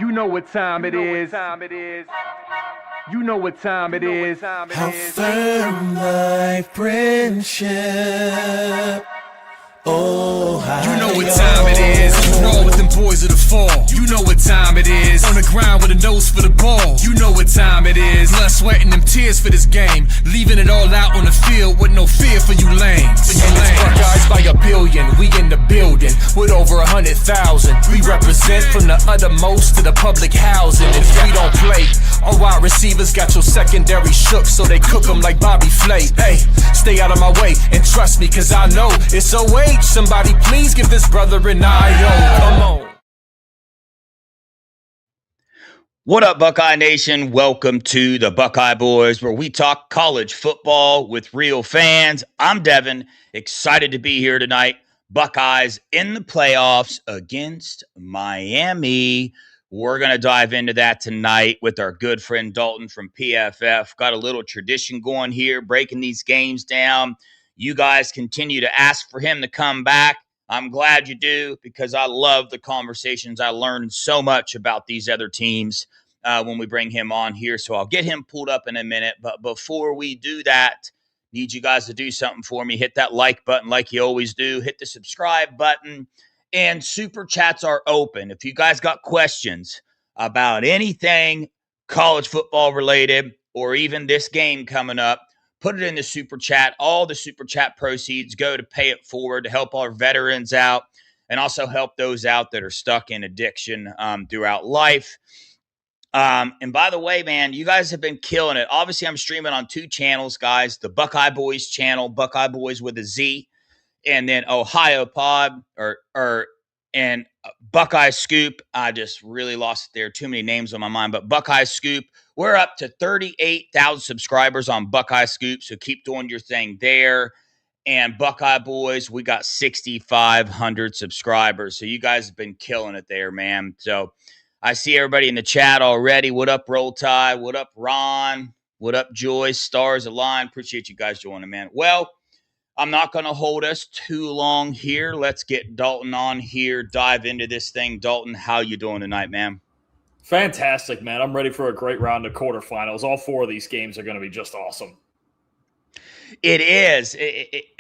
You know what time it is. You know what time it is. How firm thy friendship. Oh, you know what time it is. Roll with them boys of the fall. You know what time it is. On the ground with a nose for the ball. You know what time it is. Blood, sweat, and them tears for this game. Leaving it all out on the field with no fear for you lanes. And it's Buckeyes by a billion. We in the building with over 100,000. We represent from the uttermost to the public housing. If we don't play, our wide receivers got your secondary shook, so they cook them like Bobby Flay. Hey, stay out of my way and trust me, cause I know it's OH. Somebody please give this brother an IO. Come on. What up, Buckeye Nation? Welcome to the Buckeye Boys, where we talk college football with real fans. I'm Devin, excited to be here tonight. Buckeyes in the playoffs against Miami. We're going to dive into that tonight with our good friend Dalton from PFF. Got a little tradition going here, breaking these games down. You guys continue to ask for him to come back. I'm glad you do, because I love the conversations. I learned so much about these other teams when we bring him on here. So I'll get him pulled up in a minute. But before we do that, need you guys to do something for me. Hit that like button like you always do. Hit the subscribe button. And super chats are open. If you guys got questions about anything college football related or even this game coming up, put it in the super chat. All the super chat proceeds go to pay it forward to help our veterans out and also help those out that are stuck in addiction throughout life. And by the way, man, you guys have been killing it. Obviously, I'm streaming on two channels, guys. The Buckeye Boys channel, Buckeye Boys with a Z, and then Ohio Pod and Buckeye Scoop. I just really lost it there. Too many names on my mind, but Buckeye Scoop. We're up to 38,000 subscribers on Buckeye Scoop, so keep doing your thing there. And Buckeye Boys, we got 6,500 subscribers, so you guys have been killing it there, man. So I see everybody in the chat already. What up, Roll Tide? What up, Ron? What up, Joyce? Stars Align. Appreciate you guys joining, man. Well, I'm not going to hold us too long here. Let's get Dalton on here, dive into this thing. Dalton, how you doing tonight, man? Fantastic, man. I'm ready for a great round of quarterfinals. All four of these games are going to be just awesome. It is.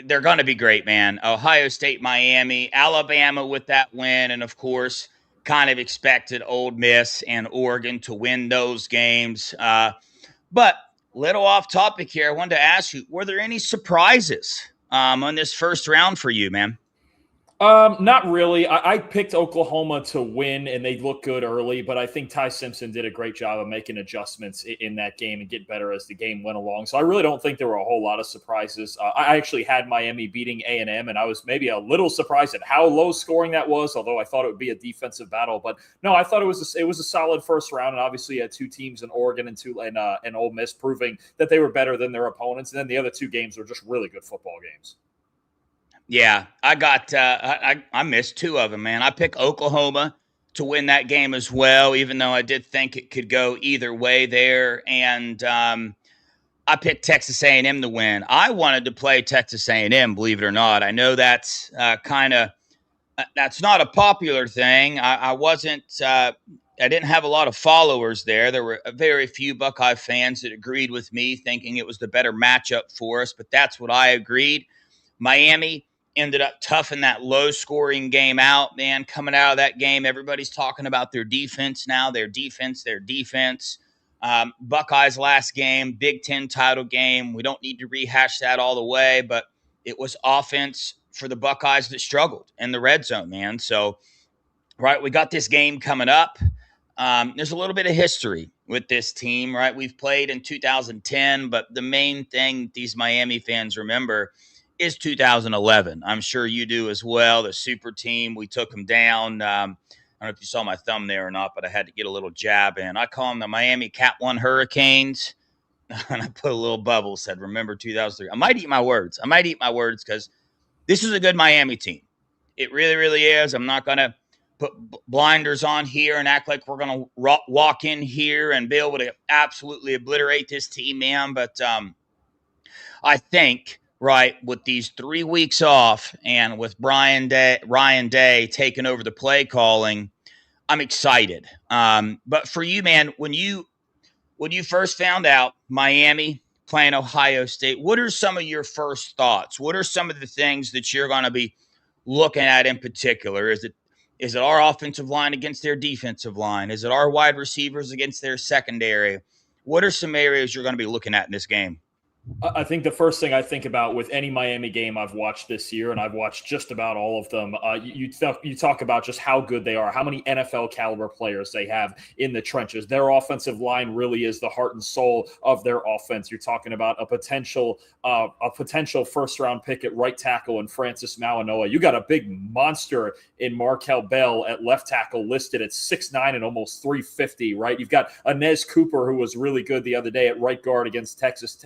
They're going to be great, man. Ohio State, Miami, Alabama with that win, and, of course, kind of expected Ole Miss and Oregon to win those games. But little off topic here, I wanted to ask you, were there any surprises on this first round for you, man? Not really. I picked Oklahoma to win, and they looked good early, but I think Ty Simpson did a great job of making adjustments in that game and get better as the game went along. So I really don't think there were a whole lot of surprises. I actually had Miami beating A&M, and I was maybe a little surprised at how low scoring that was, although I thought it would be a defensive battle. But no, I thought it was a solid first round, and obviously you had two teams in Oregon and Ole Miss proving that they were better than their opponents, and then the other two games were just really good football games. Yeah, I got I missed two of them, man. I picked Oklahoma to win that game as well, even though I did think it could go either way there. And I picked Texas A&M to win. I wanted to play Texas A&M, believe it or not. I know that's that's not a popular thing. I didn't have a lot of followers there. There were very few Buckeye fans that agreed with me, thinking it was the better matchup for us, but that's what I agreed. Miami ended up toughing that low-scoring game out, man. Coming out of that game, everybody's talking about their defense now, their defense. Buckeyes last game, Big Ten title game. We don't need to rehash that all the way, but it was offense for the Buckeyes that struggled in the red zone, man. So, right, we got this game coming up. There's a little bit of history with this team, right? We've played in 2010, but the main thing these Miami fans remember is 2011. I'm sure you do as well. The super team, we took them down. I don't know if you saw my thumb there or not, but I had to get a little jab in. I call them the Miami Cat 1 Hurricanes. And I put a little bubble, said, remember 2003. I might eat my words because this is a good Miami team. It really, really is. I'm not going to put blinders on here and act like we're going to walk in here and be able to absolutely obliterate this team, man. But I think, right, with these 3 weeks off and with Ryan Day taking over the play calling, I'm excited. But for you, man, when you first found out Miami playing Ohio State, what are some of your first thoughts? What are some of the things that you're going to be looking at in particular? Is it our offensive line against their defensive line? Is it our wide receivers against their secondary? What are some areas you're going to be looking at in this game? I think the first thing I think about with any Miami game I've watched this year, and I've watched just about all of them, you talk about just how good they are, how many NFL caliber players they have in the trenches. Their offensive line really is the heart and soul of their offense. You're talking about a potential first round pick at right tackle in Francis Mauanoa. You got a big monster in Markel Bell at left tackle listed at 6'9" and almost 350, right? You've got Inez Cooper, who was really good the other day at right guard against Texas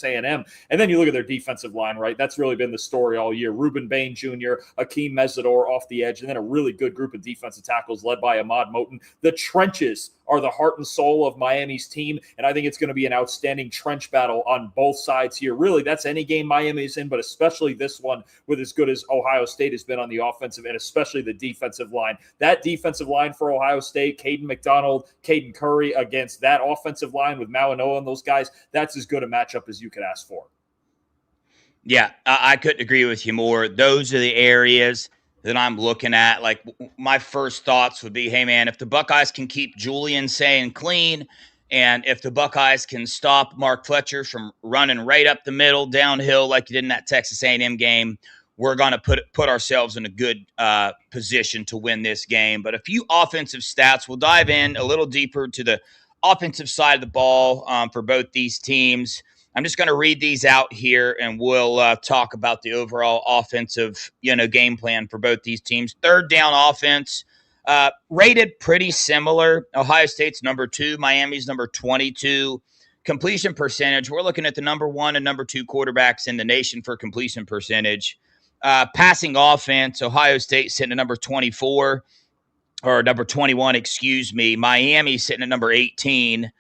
A&M. And then you look at their defensive line, right? That's really been the story all year. Ruben Bain Jr., Akeem Mesidor off the edge, and then a really good group of defensive tackles led by Ahmad Moten. The trenches are the heart and soul of Miami's team, and I think it's going to be an outstanding trench battle on both sides here. Really, that's any game Miami's in, but especially this one with as good as Ohio State has been on the offensive and especially the defensive line. That defensive line for Ohio State, Caden McDonald, Caden Curry against that offensive line with Mauanoa and those guys, that's as good a matchup as you could ask for. Yeah, I couldn't agree with you more. Those are the areas that I'm looking at. Like, my first thoughts would be, hey, man, if the Buckeyes can keep Julian saying clean, and if the Buckeyes can stop Mark Fletcher from running right up the middle downhill like he did in that Texas A&M game, we're going to put ourselves in a good position to win this game. But a few offensive stats. We'll dive in a little deeper to the offensive side of the ball for both these teams. I'm just going to read these out here, and we'll talk about the overall offensive, game plan for both these teams. Third down offense, rated pretty similar. Ohio State's number 2, Miami's number 22. Completion percentage, we're looking at the number 1 and number 2 quarterbacks in the nation for completion percentage. Passing offense, Ohio State sitting at number 24, or number 21, excuse me. Miami sitting at number 18.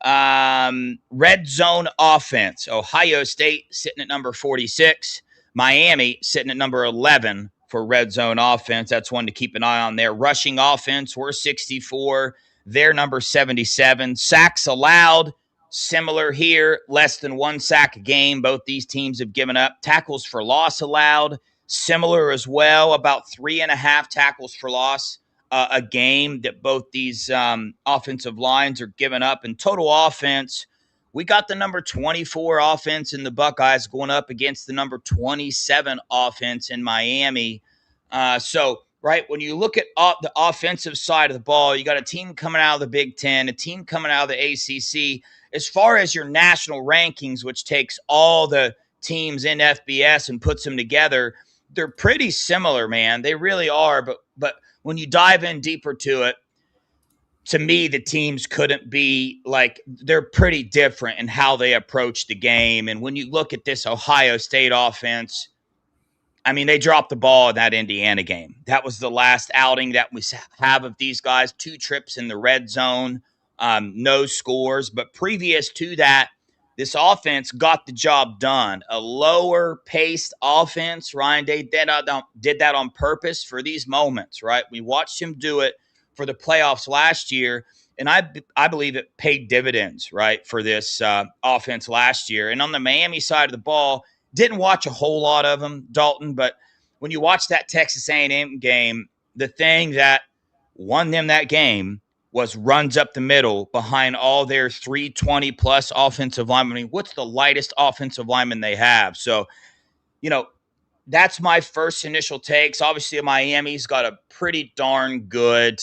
Red zone offense, Ohio State sitting at number 46, Miami sitting at number 11 for red zone offense. That's one to keep an eye on there. Rushing offense, we're 64, they're number 77. Sacks allowed, similar here, less than 1 sack a game. Both these teams have given up. Tackles for loss allowed, similar as well, about 3.5 tackles for loss a game that both these offensive lines are giving up. In total offense, we got the number 24 offense in the Buckeyes going up against the number 27 offense in Miami. Right, when you look at the offensive side of the ball, you got a team coming out of the Big Ten, a team coming out of the ACC. As far as your national rankings, which takes all the teams in FBS and puts them together, they're pretty similar, man. They really are, but when you dive in deeper to it, to me, the teams couldn't be like, they're pretty different in how they approach the game. And when you look at this Ohio State offense, I mean, they dropped the ball in that Indiana game. That was the last outing that we have of these guys. 2 trips in the red zone, no scores. But previous to that, this offense got the job done. A lower-paced offense. Ryan Day did that on purpose for these moments, right? We watched him do it for the playoffs last year, and I believe it paid dividends, right, for this offense last year. And on the Miami side of the ball, didn't watch a whole lot of them, Dalton, but when you watch that Texas A&M game, the thing that won them that game was runs up the middle behind all their 320-plus offensive linemen. I mean, what's the lightest offensive lineman they have? So, that's my first initial takes. Obviously, Miami's got a pretty darn good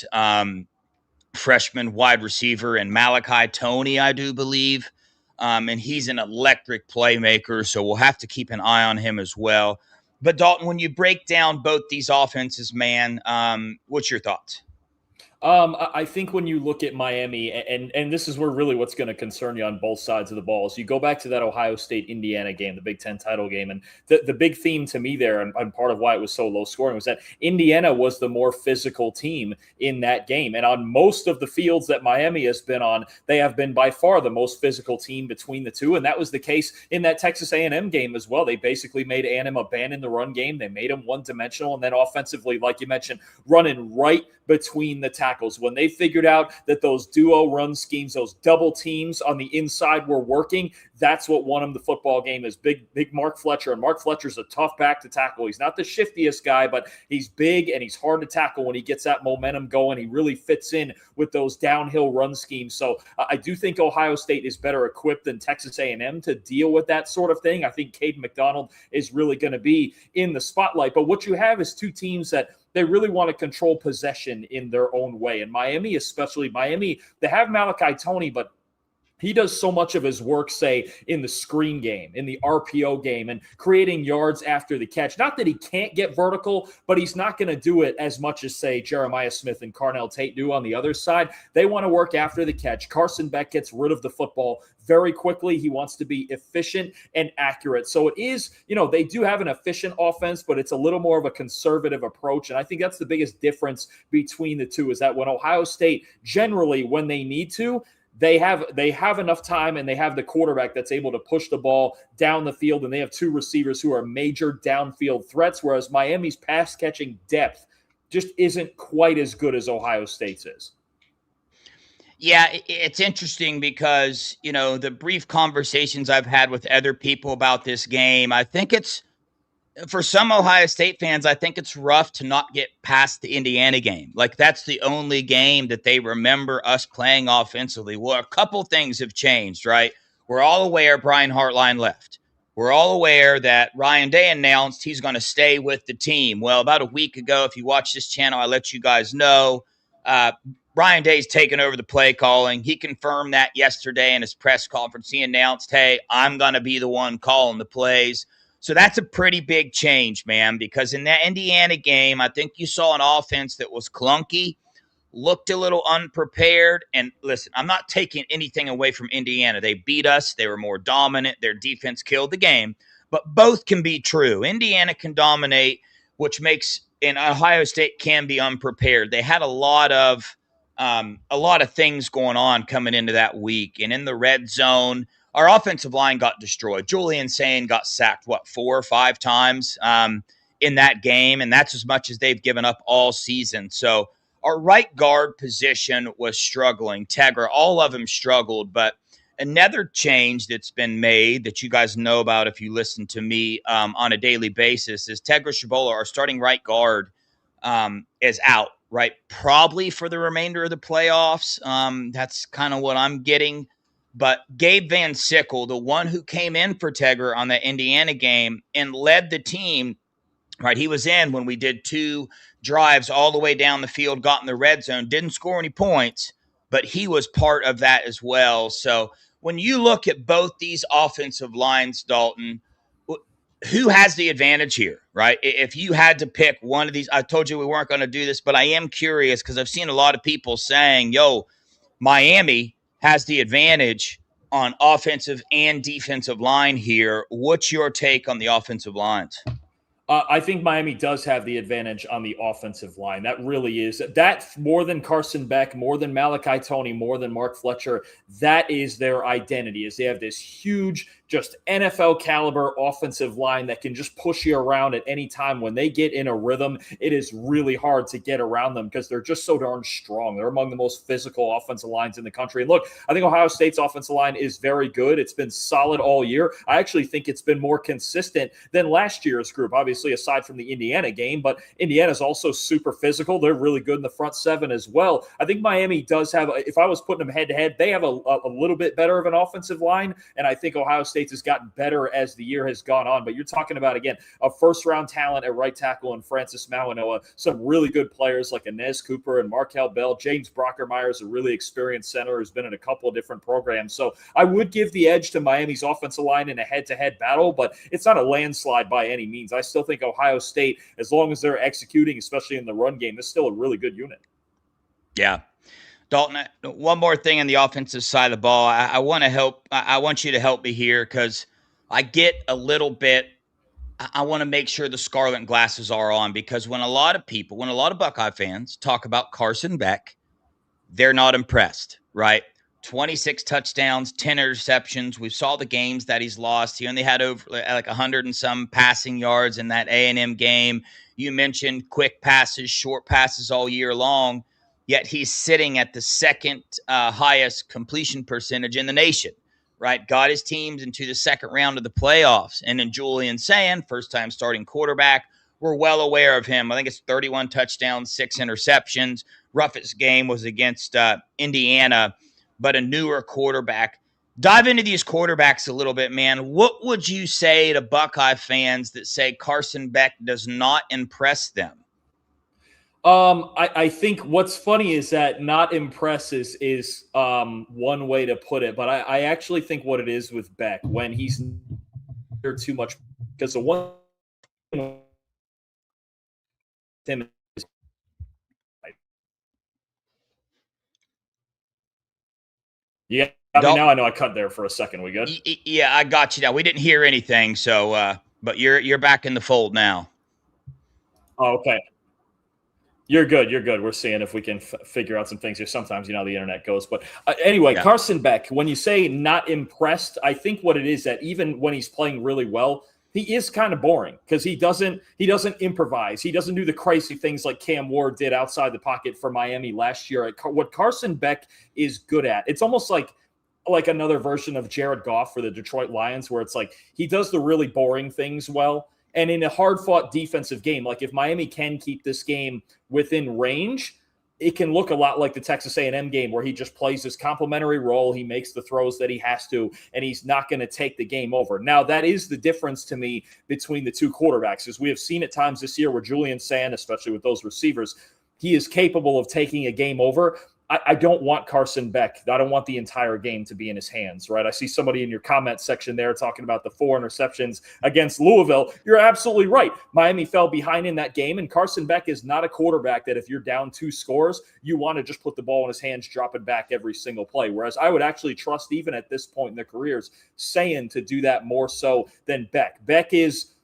freshman wide receiver in Malachi Toney, I do believe. And he's an electric playmaker, so we'll have to keep an eye on him as well. But, Dalton, when you break down both these offenses, man, what's your thoughts? I think when you look at Miami, and this is where really what's going to concern you on both sides of the ball, is you go back to that Ohio State-Indiana game, the Big Ten title game, and the big theme to me there, and part of why it was so low scoring, was that Indiana was the more physical team in that game. And on most of the fields that Miami has been on, they have been by far the most physical team between the two, and that was the case in that Texas A&M game as well. They basically made A&M abandon the run game. They made them one-dimensional, and then offensively, like you mentioned, running right between the tackles tackles. When they figured out that those duo run schemes, those double teams on the inside were working, that's what won him the football game is big Mark Fletcher. And Mark Fletcher's a tough back to tackle. He's not the shiftiest guy, but he's big and he's hard to tackle when he gets that momentum going. He really fits in with those downhill run schemes. So I do think Ohio State is better equipped than Texas A&M to deal with that sort of thing. I think Caden McDonald is really going to be in the spotlight. But what you have is two teams that they really want to control possession in their own way. And Miami, especially Miami, they have Malachi Toney, but he does so much of his work, say, in the screen game, in the RPO game, and creating yards after the catch. Not that he can't get vertical, but he's not going to do it as much as, say, Jeremiah Smith and Carnell Tate do on the other side. They want to work after the catch. Carson Beck gets rid of the football very quickly. He wants to be efficient and accurate. So it is, they do have an efficient offense, but it's a little more of a conservative approach. And I think that's the biggest difference between the two is that when Ohio State, generally, when they need to, they have enough time and they have the quarterback that's able to push the ball down the field, and they have two receivers who are major downfield threats, whereas Miami's pass catching depth just isn't quite as good as Ohio State's is. Yeah, it's interesting because, the brief conversations I've had with other people about this game, I think it's, for some Ohio State fans, I think it's rough to not get past the Indiana game. Like, that's the only game that they remember us playing offensively. Well, a couple things have changed, right? We're all aware Brian Hartline left. We're all aware that Ryan Day announced he's going to stay with the team. Well, about a week ago, if you watch this channel, I let you guys know, Ryan Day's taken over the play calling. He confirmed that yesterday in his press conference. He announced, hey, I'm going to be the one calling the plays. So that's a pretty big change, man, because in that Indiana game, I think you saw an offense that was clunky, looked a little unprepared. And listen, I'm not taking anything away from Indiana. They beat us. They were more dominant. Their defense killed the game. But both can be true. Indiana can dominate, which makes – and Ohio State can be unprepared. They had a lot of things going on coming into that week. And in the red zone – our offensive line got destroyed. Julian Sain got sacked, 4 or 5 times in that game, and that's as much as they've given up all season. So our right guard position was struggling. Tegra, all of them struggled, but another change that's been made that you guys know about if you listen to me on a daily basis is Tegra Shabola, our starting right guard, is out, right? Probably for the remainder of the playoffs. That's kind of what I'm getting. But Gabe Van Sickle, the one who came in for Tegra on the Indiana game and led the team, right? He was in when we did 2 drives all the way down the field, got in the red zone, didn't score any points, but he was part of that as well. So when you look at both these offensive lines, Dalton, who has the advantage here, right? If you had to pick one of these, I told you we weren't going to do this, but I am curious because I've seen a lot of people saying, Miami has the advantage on offensive and defensive line here. What's your take on the offensive lines? I think Miami does have the advantage on the offensive line. That really is. That more than Carson Beck, more than Malachi Toney, more than Mark Fletcher, that is their identity, is they have this huge, just NFL caliber offensive line that can just push you around at any time. When they get in a rhythm, it is really hard to get around them because they're just so darn strong. They're among the most physical offensive lines in the country. And look, I think Ohio State's offensive line is very good. It's been solid all year. I actually think it's been more consistent than last year's group, obviously aside from the Indiana game, but Indiana's also super physical. They're really good in the front 7 as well. I think Miami does have, if I was putting them head to head, they have a little bit better of an offensive line. And I think Ohio State has gotten better as the year has gone on. But you're talking about, again, a first-round talent at right tackle in Francis Mauanoa, some really good players like Inez Cooper and Markel Bell. James Brockermeyer is a really experienced center who's been in a couple of different programs. So I would give the edge to Miami's offensive line in a head-to-head battle, but it's not a landslide by any means. I still think Ohio State, as long as they're executing, especially in the run game, is still a really good unit. Yeah. Dalton, one more thing on the offensive side of the ball. I want you to help me here because I get a little bit. I want to make sure the scarlet glasses are on because when a lot of Buckeye fans talk about Carson Beck, they're not impressed, right? 26 touchdowns, 10 interceptions. We saw the games that he's lost. He only had over like 100 and some passing yards in that A&M game. You mentioned quick passes, short passes all year long. yet he's sitting at the second highest completion percentage in the nation, right? Got his teams into the second round of the playoffs. And then Julian Sand, first-time starting quarterback, we're well aware of him. I think it's 31 touchdowns, 6 interceptions. Roughest game was against Indiana, but a newer quarterback. Dive into these quarterbacks a little bit, man. What would you say to Buckeye fans that say Carson Beck does not impress them? I think what's funny is that not impress is one way to put it, but I actually think what it is with Beck when he's there too much, because the one him is yeah. I mean, now I know I cut there for a second. We good? Yeah, I got you now. We didn't hear anything, so but you're back in the fold now. Oh, okay. You're good. You're good. We're seeing if we can figure out some things here. Sometimes, the internet goes. But anyway, yeah. Carson Beck, when you say not impressed, I think what it is that even when he's playing really well, he is kind of boring because he doesn't improvise. He doesn't do the crazy things like Cam Ward did outside the pocket for Miami last year. What Carson Beck is good at, it's almost like another version of Jared Goff for the Detroit Lions, where it's like he does the really boring things well. And in a hard-fought defensive game, like if Miami can keep this game within range, it can look a lot like the Texas A&M game where he just plays this complementary role. He makes the throws that he has to, and he's not going to take the game over. Now, that is the difference to me between the two quarterbacks, as we have seen at times this year where Julian Sand, especially with those receivers, he is capable of taking a game over. I don't want Carson Beck. I don't want the entire game to be in his hands, right? I see somebody in your comment section there talking about the 4 interceptions against Louisville. You're absolutely right. Miami fell behind in that game, and Carson Beck is not a quarterback that if you're down 2 scores, you want to just put the ball in his hands, drop it back every single play. Whereas I would actually trust, even at this point in their careers, Sand to do that more so than Beck. Beck is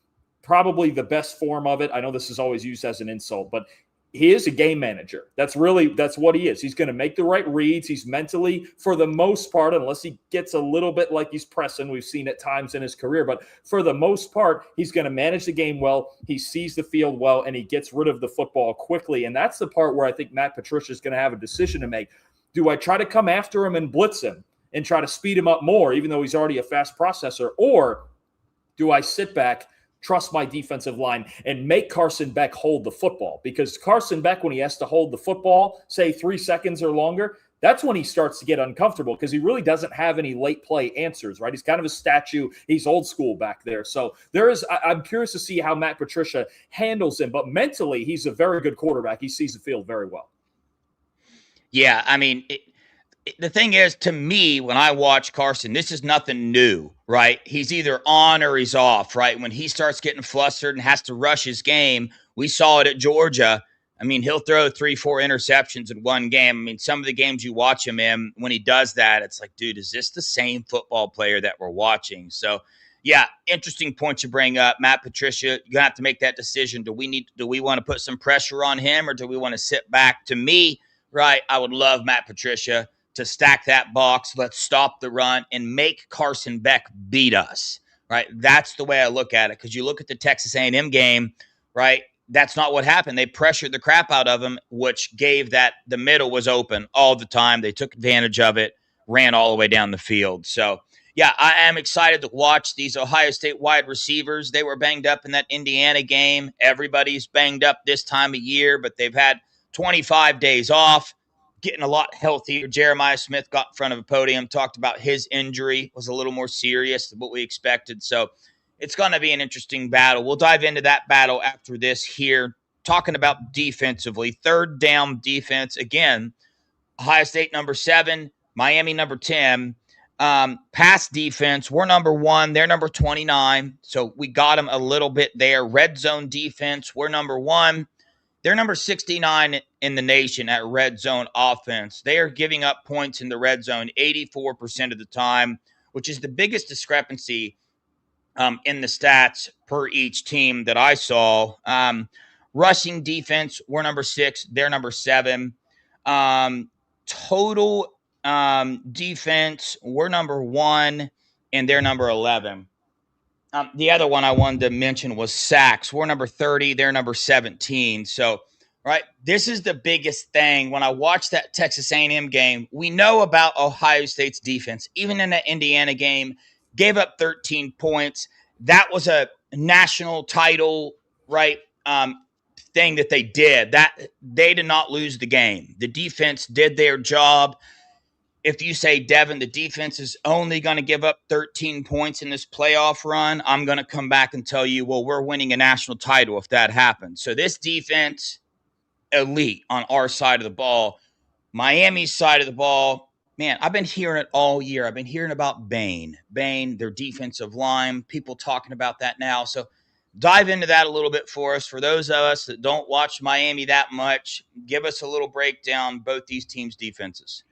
probably the best form of it. I know this is always used as an insult, but he is a game manager. That's what he is. He's going to make the right reads. He's mentally, for the most part, unless he gets a little bit like he's pressing, we've seen at times in his career, but for the most part, he's going to manage the game well. He sees the field well, and he gets rid of the football quickly. And that's the part where I think Matt Patricia is going to have a decision to make. Do I try to come after him and blitz him and try to speed him up more, even though he's already a fast processor? Or do I sit back, trust my defensive line, and make Carson Beck hold the football? Because Carson Beck, when he has to hold the football, say 3 seconds or longer, that's when he starts to get uncomfortable because he really doesn't have any late play answers, right? He's kind of a statue. He's old school back there. So I'm curious to see how Matt Patricia handles him, but mentally, he's a very good quarterback. He sees the field very well. Yeah, I mean, the thing is, to me, when I watch Carson, this is nothing new, right? He's either on or he's off, right? When he starts getting flustered and has to rush his game, we saw it at Georgia. I mean, he'll throw 3-4 interceptions in one game. I mean, some of the games you watch him in, when he does that, it's like, dude, is this the same football player that we're watching? So, yeah, interesting point you bring up. Matt Patricia, you're going to have to make that decision. Do we want to put some pressure on him, or do we want to sit back? To me, right, I would love Matt Patricia to stack that box, let's stop the run, and make Carson Beck beat us, right? That's the way I look at it, because you look at the Texas A&M game, right? That's not what happened. They pressured the crap out of him, which gave that the middle was open all the time. They took advantage of it, ran all the way down the field. So, yeah, I am excited to watch these Ohio State wide receivers. They were banged up in that Indiana game. Everybody's banged up this time of year, but they've had 25 days off, getting a lot healthier. Jeremiah Smith got in front of a podium, talked about his injury was a little more serious than what we expected. So it's going to be an interesting battle. We'll dive into that battle after this here, talking about defensively. Third down defense. Again, Ohio State number 7, Miami number 10. Pass defense, we're number 1. They're number 29. So we got them a little bit there. Red zone defense, we're number 1. They're number 69 in the nation at red zone offense. They are giving up points in the red zone 84% of the time, which is the biggest discrepancy in the stats per each team that I saw. Rushing defense, we're number 6. They're number 7. Total defense, we're number 1, and they're number 11. The other one I wanted to mention was sacks. We're number 30. They're number 17. So right? This is the biggest thing. When I watched that Texas A&M game, we know about Ohio State's defense. Even in the Indiana game, gave up 13 points. That was a national title, right, thing that they did. That they did not lose the game. The defense did their job. If you say, Devin, the defense is only going to give up 13 points in this playoff run, I'm going to come back and tell you, well, we're winning a national title if that happens. So this defense, elite on our side of the ball. Miami's side of the ball, man, I've been hearing it all year. I've been hearing about Bain, their defensive line, people talking about that now. So dive into that a little bit for us. For those of us that don't watch Miami that much, give us a little breakdown, both these teams' defenses.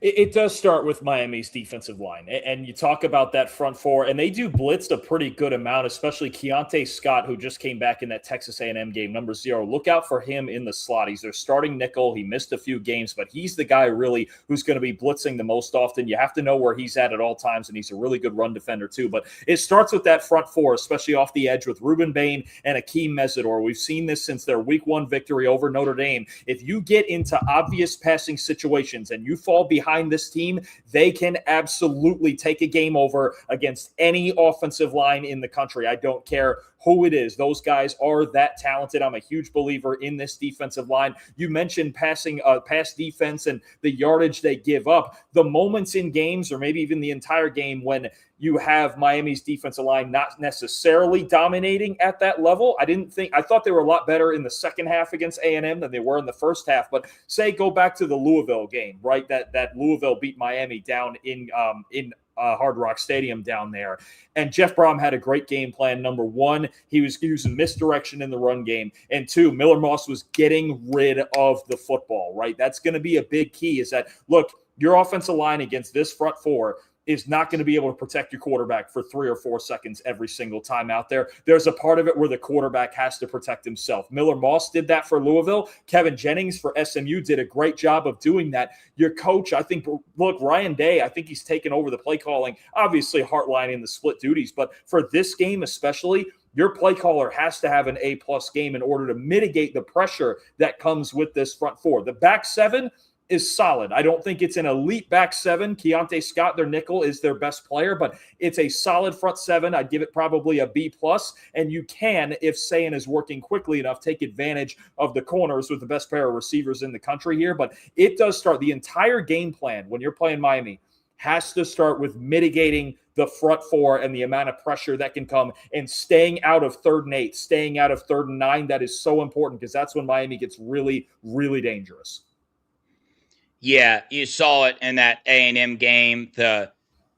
It does start with Miami's defensive line. And you talk about that front four, and they do blitz a pretty good amount, especially Keontae Scott, who just came back in that Texas A&M game, number 0. Look out for him in the slot. He's their starting nickel. He missed a few games, but he's the guy really who's going to be blitzing the most often. You have to know where he's at all times, and he's a really good run defender too. But it starts with that front four, especially off the edge with Ruben Bain and Akeem Mesidor. We've seen this since their Week 1 victory over Notre Dame. If you get into obvious passing situations and you fall behind this team, they can absolutely take a game over against any offensive line in the country. I don't care who it is. Those guys are that talented. I'm a huge believer in this defensive line. You mentioned pass defense and the yardage they give up. The moments in games, or maybe even the entire game, when you have Miami's defensive line not necessarily dominating at that level. I thought they were a lot better in the second half against A&M than they were in the first half. But say go back to the Louisville game, right? That Louisville beat Miami down in Hard Rock Stadium down there. And Jeff Brom had a great game plan. Number 1, he was using misdirection in the run game. And 2, Miller Moss was getting rid of the football, right? That's going to be a big key, is that, look, your offensive line against this front four is not going to be able to protect your quarterback for 3 or 4 seconds every single time out there. There's a part of it where the quarterback has to protect himself. Miller Moss did that for Louisville. Kevin Jennings for SMU did a great job of doing that. Your coach, I think, look, Ryan Day, I think he's taken over the play calling, obviously Hartline the split duties, but for this game especially, your play caller has to have an A-plus game in order to mitigate the pressure that comes with this front four. The back seven is solid. I don't think it's an elite back seven. Keontae Scott, their nickel, is their best player, but it's a solid front seven. I'd give it probably a B+, and you can, if Sayan is working quickly enough, take advantage of the corners with the best pair of receivers in the country here. But it does start, the entire game plan when you're playing Miami has to start with mitigating the front four and the amount of pressure that can come, and staying out of 3rd and 8, staying out of 3rd and 9. That is so important, because that's when Miami gets really, really dangerous. Yeah, you saw it in that A&M game, the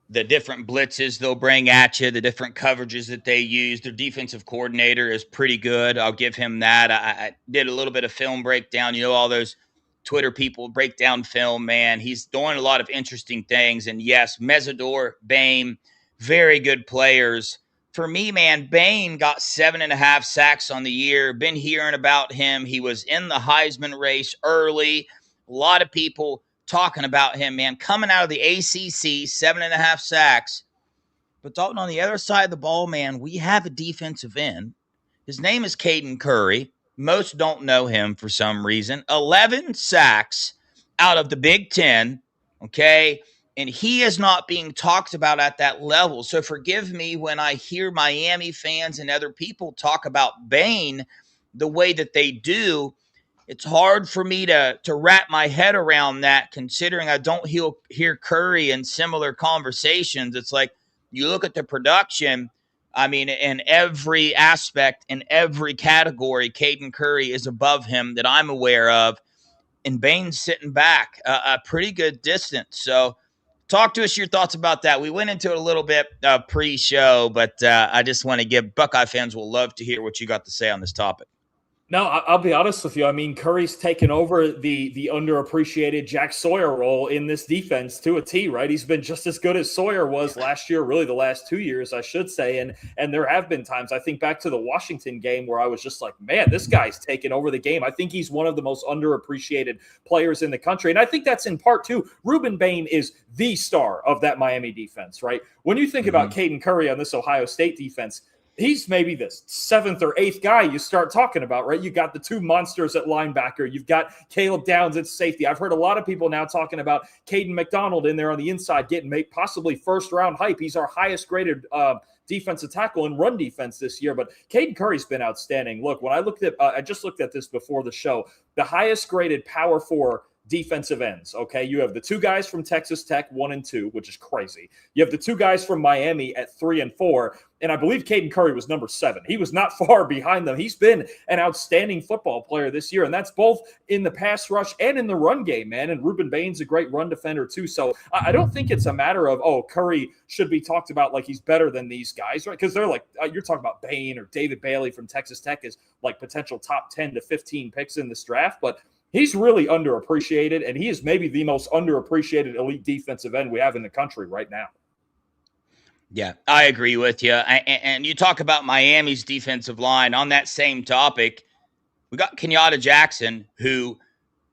different blitzes they'll bring at you, the different coverages that they use. Their defensive coordinator is pretty good. I'll give him that. I did a little bit of film breakdown. You know, all those Twitter people break down film, man. He's doing a lot of interesting things. And yes, Mesidor, Bain, very good players. For me, man, Bain got 7.5 sacks on the year. Been hearing about him. He was in the Heisman race early. A lot of people talking about him, man. Coming out of the ACC, 7.5 sacks. But Dalton, on the other side of the ball, man, we have a defensive end. His name is Caden Curry. Most don't know him for some reason. 11 sacks out of the Big Ten, okay? And he is not being talked about at that level. So forgive me when I hear Miami fans and other people talk about Bain the way that they do. It's hard for me to wrap my head around that, considering I don't hear Curry in similar conversations. It's like you look at the production. I mean, in every aspect, in every category, Caden Curry is above him that I'm aware of. And Bain's sitting back a pretty good distance. So talk to us your thoughts about that. We went into it a little bit pre-show, but I just want to give Buckeye fans will love to hear what you got to say on this topic. No, I'll be honest with you. I mean, Curry's taken over the underappreciated Jack Sawyer role in this defense to a T, right? He's been just as good as Sawyer was last year, really the last 2 years, I should say. And there have been times, I think back to the Washington game, where I was just like, man, this guy's taken over the game. I think he's one of the most underappreciated players in the country. And I think that's in part, too. Ruben Bain is the star of that Miami defense, right? When you think about Caden Curry on this Ohio State defense, he's maybe the 7th or 8th guy you start talking about, right? You got the two monsters at linebacker. You've got Caleb Downs at safety. I've heard a lot of people now talking about Caden McDonald in there on the inside getting possibly first-round hype. He's our highest-graded defensive tackle in run defense this year, but Caden Curry's been outstanding. Look, when I looked at, I just looked at this before the show, the highest graded Power 4 defensive ends, okay? You have the two guys from Texas Tech, 1 and 2, which is crazy. You have the two guys from Miami at 3 and 4, and I believe Caden Curry was number 7. He was not far behind them. He's been an outstanding football player this year, and that's both in the pass rush and in the run game, man. And Ruben Bain's a great run defender too. So I don't think it's a matter of, oh, Curry should be talked about like he's better than these guys, right? Because they're like, you're talking about Bain or David Bailey from Texas Tech as like potential top 10 to 15 picks in this draft, but he's really underappreciated, and he is maybe the most underappreciated elite defensive end we have in the country right now. Yeah, I agree with you. And you talk about Miami's defensive line. On that same topic, we got Kenyatta Jackson, who,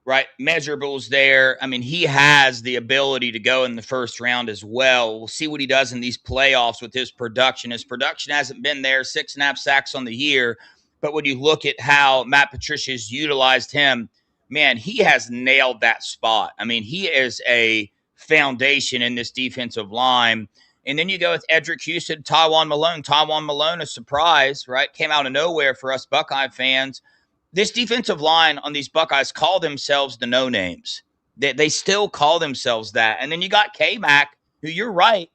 right, measurables there. I mean, he has the ability to go in the first round as well. We'll see what he does in these playoffs with his production. His production hasn't been there, 6.5 sacks on the year. But when you look at how Matt Patricia's utilized him, man, he has nailed that spot. I mean, he is a foundation in this defensive line. And then you go with Edric Houston, Tywan Malone. Tywan Malone, a surprise, right? Came out of nowhere for us Buckeye fans. This defensive line on these Buckeyes call themselves the no-names. They still call themselves that. And then you got K-Mac, who you're right.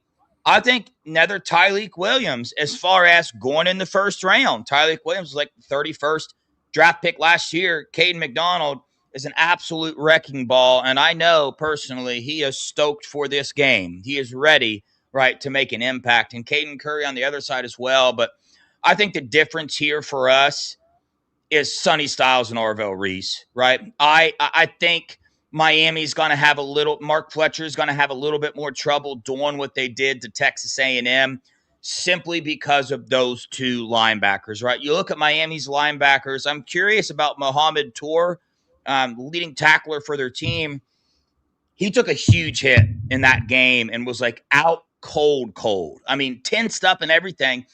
I think another Tyleek Williams as far as going in the first round. Tyleek Williams was like the 31st draft pick last year. Caden McDonald is an absolute wrecking ball, and I know personally he is stoked for this game. He is ready, right, to make an impact. And Caden Curry on the other side as well. But I think the difference here for us is Sonny Styles and Arvell Reese, right? I think Miami's going to have a little – Mark Fletcher's going to have a little bit more trouble doing what they did to Texas A&M simply because of those two linebackers, right? You look at Miami's linebackers. I'm curious about Mohamed Tour, leading tackler for their team. He took a huge hit in that game and was like out cold. I mean, tensed up and everything.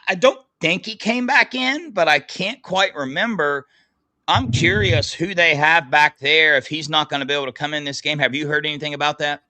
I don't think he came back in, but I can't quite remember. I'm curious who they have back there if he's not going to be able to come in this game. Have you heard anything about that?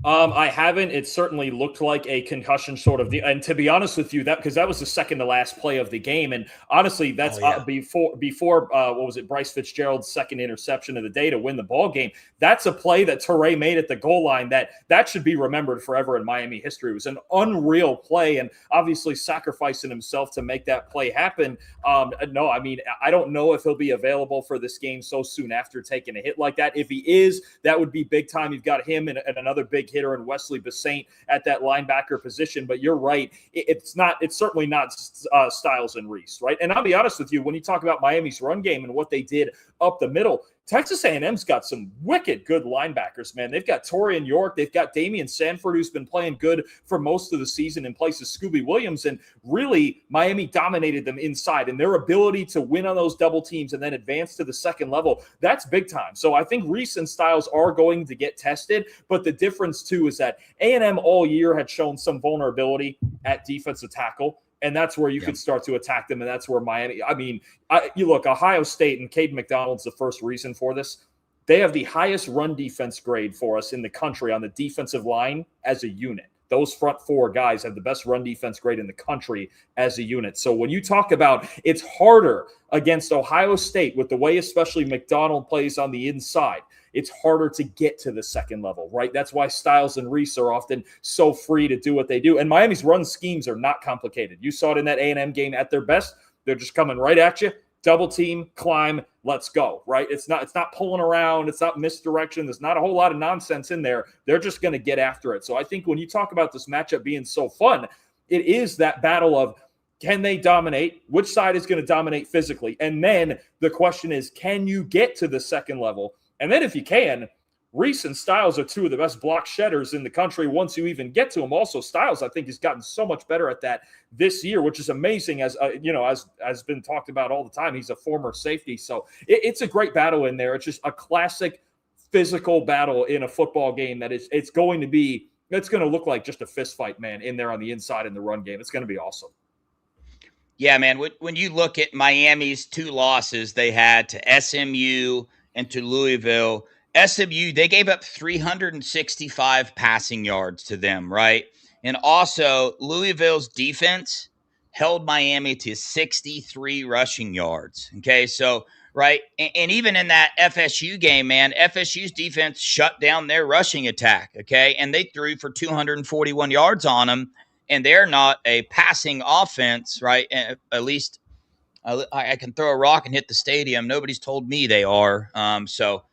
I haven't. It certainly looked like a concussion sort of and to be honest with you, because that was the second to last play of the game. And honestly, that's before what was it, Bryce Fitzgerald's second interception of the day to win the ball game. That's a play that Toure made at the goal line that should be remembered forever in Miami history. It was an unreal play, and obviously sacrificing himself to make that play happen. No, I mean, I don't know if he'll be available for this game so soon after taking a hit like that. If he is, that would be big time. You've got him and another big hitter in Wesley Basaint at that linebacker position. But you're right. It's certainly not Styles and Reese, right? And I'll be honest with you, when you talk about Miami's run game and what they did up the middle, Texas A&M's got some wicked good linebackers, man. They've got Torian York. They've got Damian Sanford, who's been playing good for most of the season in place of Scooby Williams. And really, Miami dominated them inside. And their ability to win on those double teams and then advance to the second level, that's big time. So I think Reese and Styles are going to get tested. But the difference, too, is that A&M all year had shown some vulnerability at defensive tackle. And that's where you could start to attack them. And that's where Miami, I mean, you look, Ohio State and Caden McDonald's the first reason for this. They have the highest run defense grade for us in the country on the defensive line as a unit. Those front four guys have the best run defense grade in the country as a unit. So when you talk about it's harder against Ohio State with the way especially McDonald plays on the inside, it's harder to get to the second level, right? That's why Styles and Reese are often so free to do what they do. And Miami's run schemes are not complicated. You saw it in that A&M game at their best. They're just coming right at you. Double team, climb, let's go, right? It's not pulling around. It's not misdirection. There's not a whole lot of nonsense in there. They're just going to get after it. So I think when you talk about this matchup being so fun, it is that battle of, can they dominate? Which side is going to dominate physically? And then the question is, can you get to the second level? And then if you can, Reese and Styles are two of the best block shedders in the country once you even get to them. Also, Styles, I think, has gotten so much better at that this year, which is amazing, as has been talked about all the time. He's a former safety. So it's a great battle in there. It's just a classic physical battle in a football game that it's going to look like just a fist fight, man, in there on the inside in the run game. It's going to be awesome. Yeah, man. When you look at Miami's two losses they had to SMU and to Louisville, SMU, they gave up 365 passing yards to them, right? And also, Louisville's defense held Miami to 63 rushing yards. Okay, so, right. And even in that FSU game, man, FSU's defense shut down their rushing attack. Okay, and they threw for 241 yards on them, and they're not a passing offense, right? At least I can throw a rock and hit the stadium. Nobody's told me they are. So,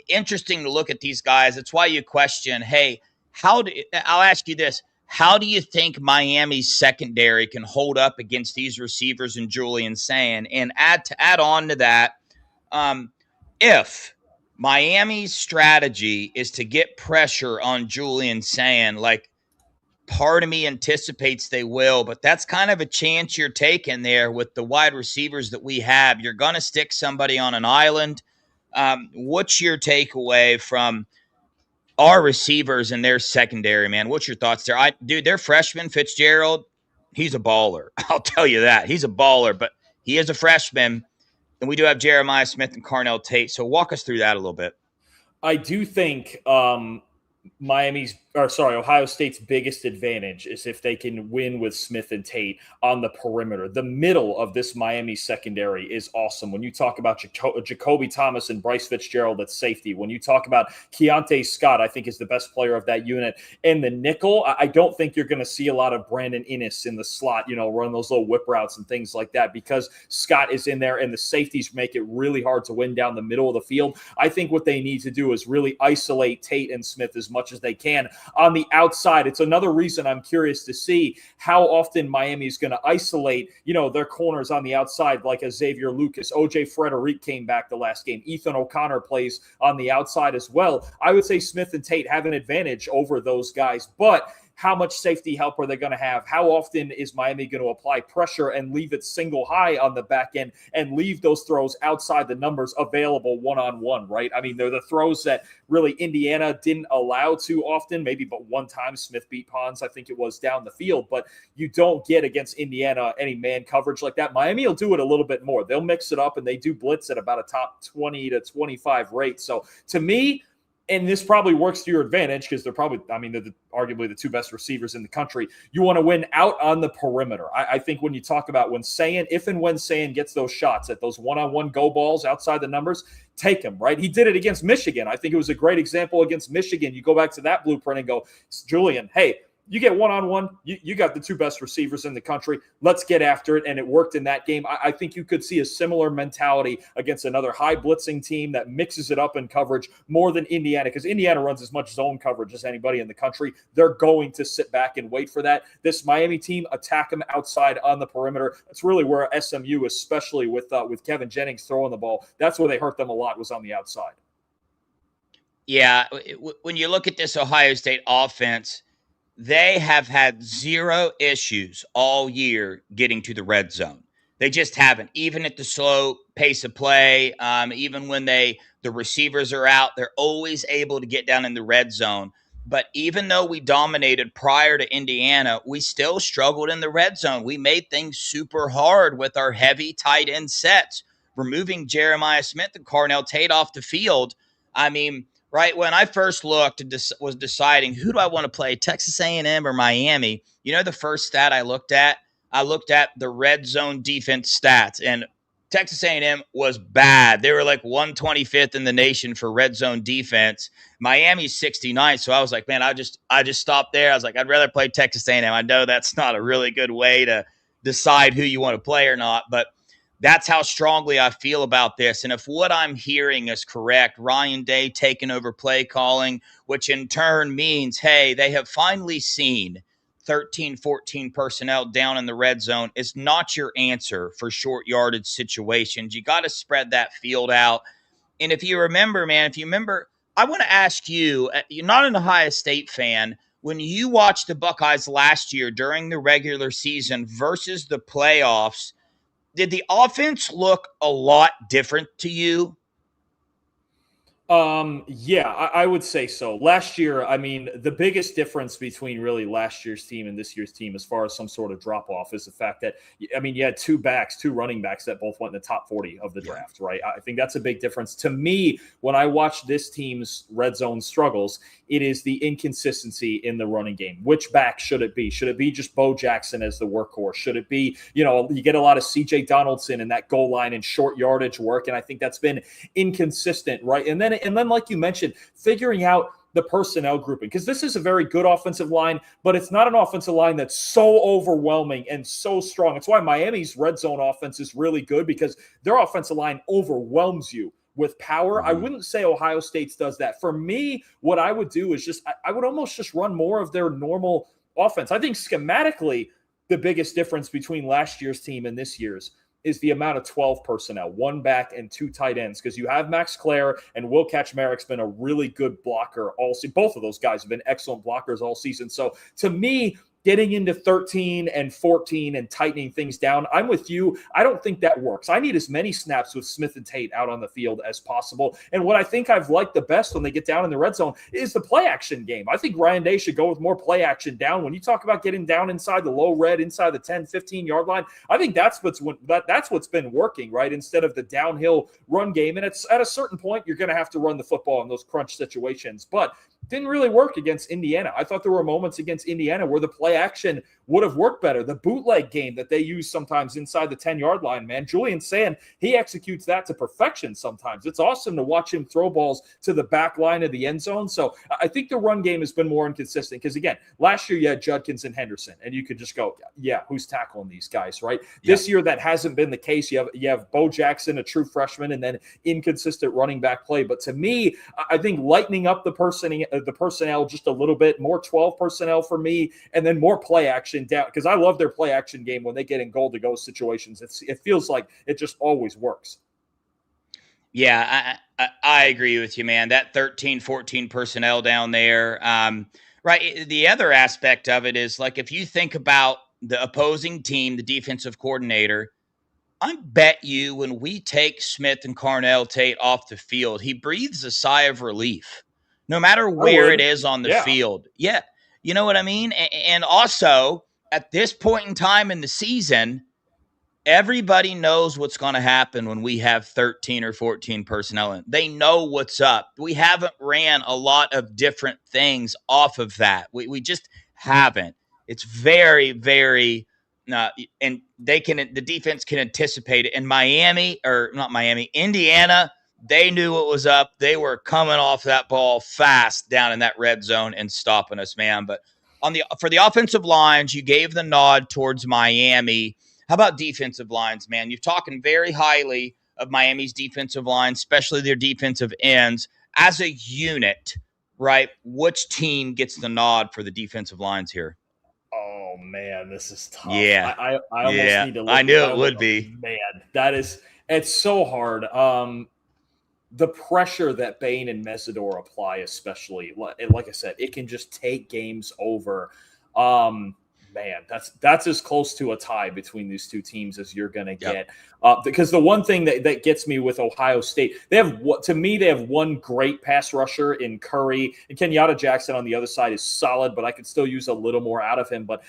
interesting to look at these guys. That's why you question, hey, I'll ask you this. How do you think Miami's secondary can hold up against these receivers and Julian Sand? And add on to that, if Miami's strategy is to get pressure on Julian Sand, like, part of me anticipates they will, but that's kind of a chance you're taking there with the wide receivers that we have. You're going to stick somebody on an island. What's your takeaway from our receivers and their secondary, man? What's your thoughts there? Dude, their freshman, Fitzgerald, he's a baller. I'll tell you that. He's a baller, but he is a freshman. And we do have Jeremiah Smith and Carnell Tate. So walk us through that a little bit. I do think Ohio State's biggest advantage is if they can win with Smith and Tate on the perimeter. The middle of this Miami secondary is awesome. When you talk about Jacoby Thomas and Bryce Fitzgerald at safety, when you talk about Keontae Scott, I think is the best player of that unit. And the nickel, I don't think you're going to see a lot of Brandon Inniss in the slot, run those little whip routes and things like that, because Scott is in there and the safeties make it really hard to win down the middle of the field. I think what they need to do is really isolate Tate and Smith as much as they can on the outside. It's another reason I'm curious to see how often Miami is going to isolate, their corners on the outside, like a Xavier Lucas. OJ Frederic came back the last game. Ethan O'Connor plays on the outside as well. I would say Smith and Tate have an advantage over those guys, but how much safety help are they going to have? How often is Miami going to apply pressure and leave it single high on the back end and leave those throws outside the numbers available one-on-one, right? I mean, they're the throws that really Indiana didn't allow too often, maybe but one time Smith beat Pons, I think it was, down the field, but you don't get against Indiana any man coverage like that. Miami will do it a little bit more. They'll mix it up, and they do blitz at about a top 20 to 25 rate. So to me, and this probably works to your advantage because they're arguably the two best receivers in the country. You want to win out on the perimeter. I think when you talk about if and when Sand gets those shots at those one-on-one go balls outside the numbers, take them, right? He did it against Michigan. I think it was a great example against Michigan. You go back to that blueprint and go, Julian, hey, you get one-on-one, you got the two best receivers in the country. Let's get after it, and it worked in that game. I think you could see a similar mentality against another high-blitzing team that mixes it up in coverage more than Indiana, because Indiana runs as much zone coverage as anybody in the country. They're going to sit back and wait for that. This Miami team, attack them outside on the perimeter. That's really where SMU, especially with Kevin Jennings throwing the ball, that's where they hurt them a lot, was on the outside. Yeah, when you look at this Ohio State offense, they have had zero issues all year getting to the red zone. They just haven't. Even at the slow pace of play, even when the receivers are out, they're always able to get down in the red zone. But even though we dominated prior to Indiana, we still struggled in the red zone. We made things super hard with our heavy tight end sets, removing Jeremiah Smith and Carnell Tate off the field. I mean, right when I first looked and was deciding who do I want to play, Texas A&M or Miami, the first stat I looked at the red zone defense stats, and Texas A&M was bad. They were like 125th in the nation for red zone defense. Miami's 69th, so I was like, man, I just stopped there. I was like, I'd rather play Texas A&M. I know that's not a really good way to decide who you want to play or not, but that's how strongly I feel about this. And if what I'm hearing is correct, Ryan Day taking over play calling, which in turn means, hey, they have finally seen 13, 14 personnel down in the red zone is not your answer for short yardage situations. You got to spread that field out. And if you remember, I want to ask you, you're not an Ohio State fan. When you watched the Buckeyes last year during the regular season versus the playoffs, did the offense look a lot different to you? Yeah, I would say so. Last year, I mean, the biggest difference between really last year's team and this year's team, as far as some sort of drop off, is the fact that, I mean, you had two running backs that both went in the top 40 of the draft, right? I think that's a big difference. To me, when I watch this team's red zone struggles, it is the inconsistency in the running game. Which back should it be? Should it be just Bo Jackson as the workhorse? Should it be, you get a lot of CJ Donaldson in that goal line and short yardage work, and I think that's been inconsistent, right? And then, like you mentioned, figuring out the personnel grouping, because this is a very good offensive line, but it's not an offensive line that's so overwhelming and so strong. It's why Miami's red zone offense is really good, because their offensive line overwhelms you with power. I wouldn't say Ohio State's does that. For me, what I would do is I would almost just run more of their normal offense. I think schematically, the biggest difference between last year's team and this year's is the amount of 12 personnel, one back and two tight ends, because you have Max Clare and Will Kaczmarek's been a really good blocker all season. Both of those guys have been excellent blockers all season. So to me, getting into 13 and 14 and tightening things down, I'm with you. I don't think that works. I need as many snaps with Smith and Tate out on the field as possible. And what I think I've liked the best when they get down in the red zone is the play action game. I think Ryan Day should go with more play action down. When you talk about getting down inside the low red, inside the 10, 15-yard line, I think that's what's been working, right, instead of the downhill run game. And it's at a certain point, you're going to have to run the football in those crunch situations. But didn't really work against Indiana. I thought there were moments against Indiana where the play action would have worked better. The bootleg game that they use sometimes inside the 10-yard line, man. Julian Sand, he executes that to perfection sometimes. It's awesome to watch him throw balls to the back line of the end zone. So I think the run game has been more inconsistent because, again, last year you had Judkins and Henderson, and you could just go, yeah, who's tackling these guys, right? Yeah. This year that hasn't been the case. You have Bo Jackson, a true freshman, and then inconsistent running back play. But to me, I think lightening up the personnel just a little bit, more 12 personnel for me, and then more play action down, because I love their play action game when they get in goal-to-go situations. It feels like it just always works. Yeah, I agree with you, man. That 13, 14 personnel down there. Right. The other aspect of it is, like, if you think about the opposing team, the defensive coordinator, I bet you when we take Smith and Carnell Tate off the field, he breathes a sigh of relief, no matter where it is on the field. Yeah. You know what I mean? And also, at this point in time in the season, everybody knows what's going to happen when we have 13 or 14 personnel in. They know what's up. We haven't ran a lot of different things off of that. We just haven't. It's very, very and the defense can anticipate it. In Indiana, they knew what was up. They were coming off that ball fast down in that red zone and stopping us, man. But for the offensive lines, you gave the nod towards Miami. How about defensive lines, man? You're talking very highly of Miami's defensive line, especially their defensive ends. As a unit, right, which team gets the nod for the defensive lines here? Oh, man, this is tough. Yeah. I almost need to look. I knew it would be. Man, it's so hard. The pressure that Bain and Mesidor apply, especially, like I said, it can just take games over. Man, that's as close to a tie between these two teams as you're going to get. Because the one thing that gets me with Ohio State, they have one great pass rusher in Curry, and Kenyatta Jackson on the other side is solid, but I could still use a little more out of him. But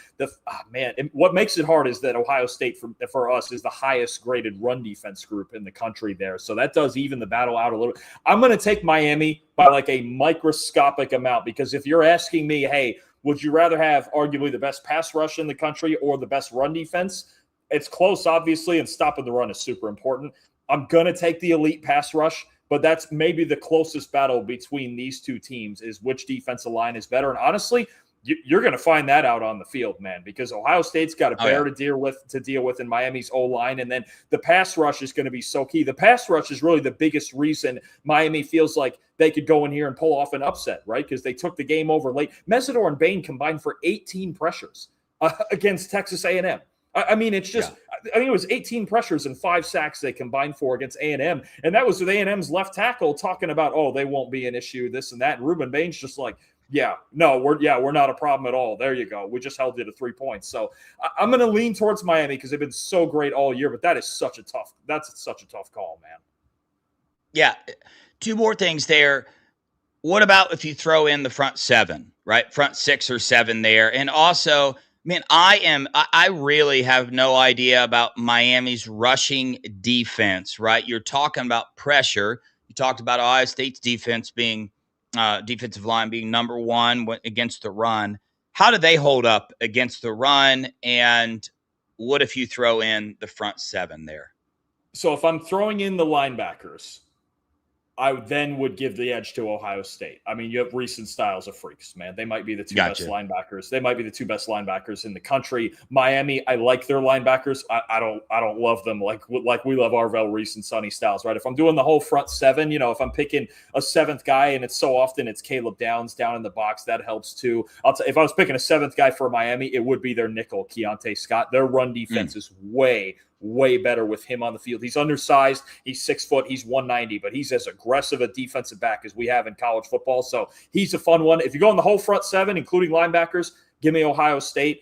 what makes it hard is that Ohio State for us is the highest graded run defense group in the country there. So that does even the battle out a little. I'm going to take Miami by like a microscopic amount, because if you're asking me, hey, would you rather have arguably the best pass rush in the country or the best run defense? It's close, obviously, and stopping the run is super important. I'm going to take the elite pass rush, but that's maybe the closest battle between these two teams is which defensive line is better. And honestly, you're going to find that out on the field, man, because Ohio State's got a bear to deal with in Miami's O-line, and then the pass rush is going to be so key. The pass rush is really the biggest reason Miami feels like they could go in here and pull off an upset, right? Because they took the game over late. Mesidor and Bain combined for 18 pressures against Texas A&M. I mean, it's just I think it was 18 pressures and 5 sacks they combined for against A&M, and that was with A&M's left tackle talking about, they won't be an issue, this and that. And Ruben Bain's just like, we're not a problem at all. There you go. We just held you to 3 points. So I'm going to lean towards Miami because they've been so great all year. But that's such a tough call, man. Yeah. Two more things there. What about if you throw in the front seven, right? Front 6 or 7 there. And also, man, I really have no idea about Miami's rushing defense, right? You're talking about pressure. You talked about Ohio State's defense being defensive line being number 1 against the run. How do they hold up against the run? And what if you throw in the front 7 there? So if I'm throwing in the linebackers, I then would give the edge to Ohio State. I mean, you have Reese and Styles of freaks, man. They might be the two best linebackers. They might be the 2 best linebackers in the country. Miami, I like their linebackers. I don't love them like we love Arvell, Reese, and Sonny Styles, right? If I'm doing the whole front 7, if I'm picking a 7th guy, and it's so often it's Caleb Downs down in the box, that helps too. If I was picking a 7th guy for Miami, it would be their nickel, Keontae Scott. Their run defense is way better with him on the field. He's undersized. He's 6 foot. He's 190, but he's as aggressive a defensive back as we have in college football. So he's a fun one. If you go in the whole front 7, including linebackers, give me Ohio State.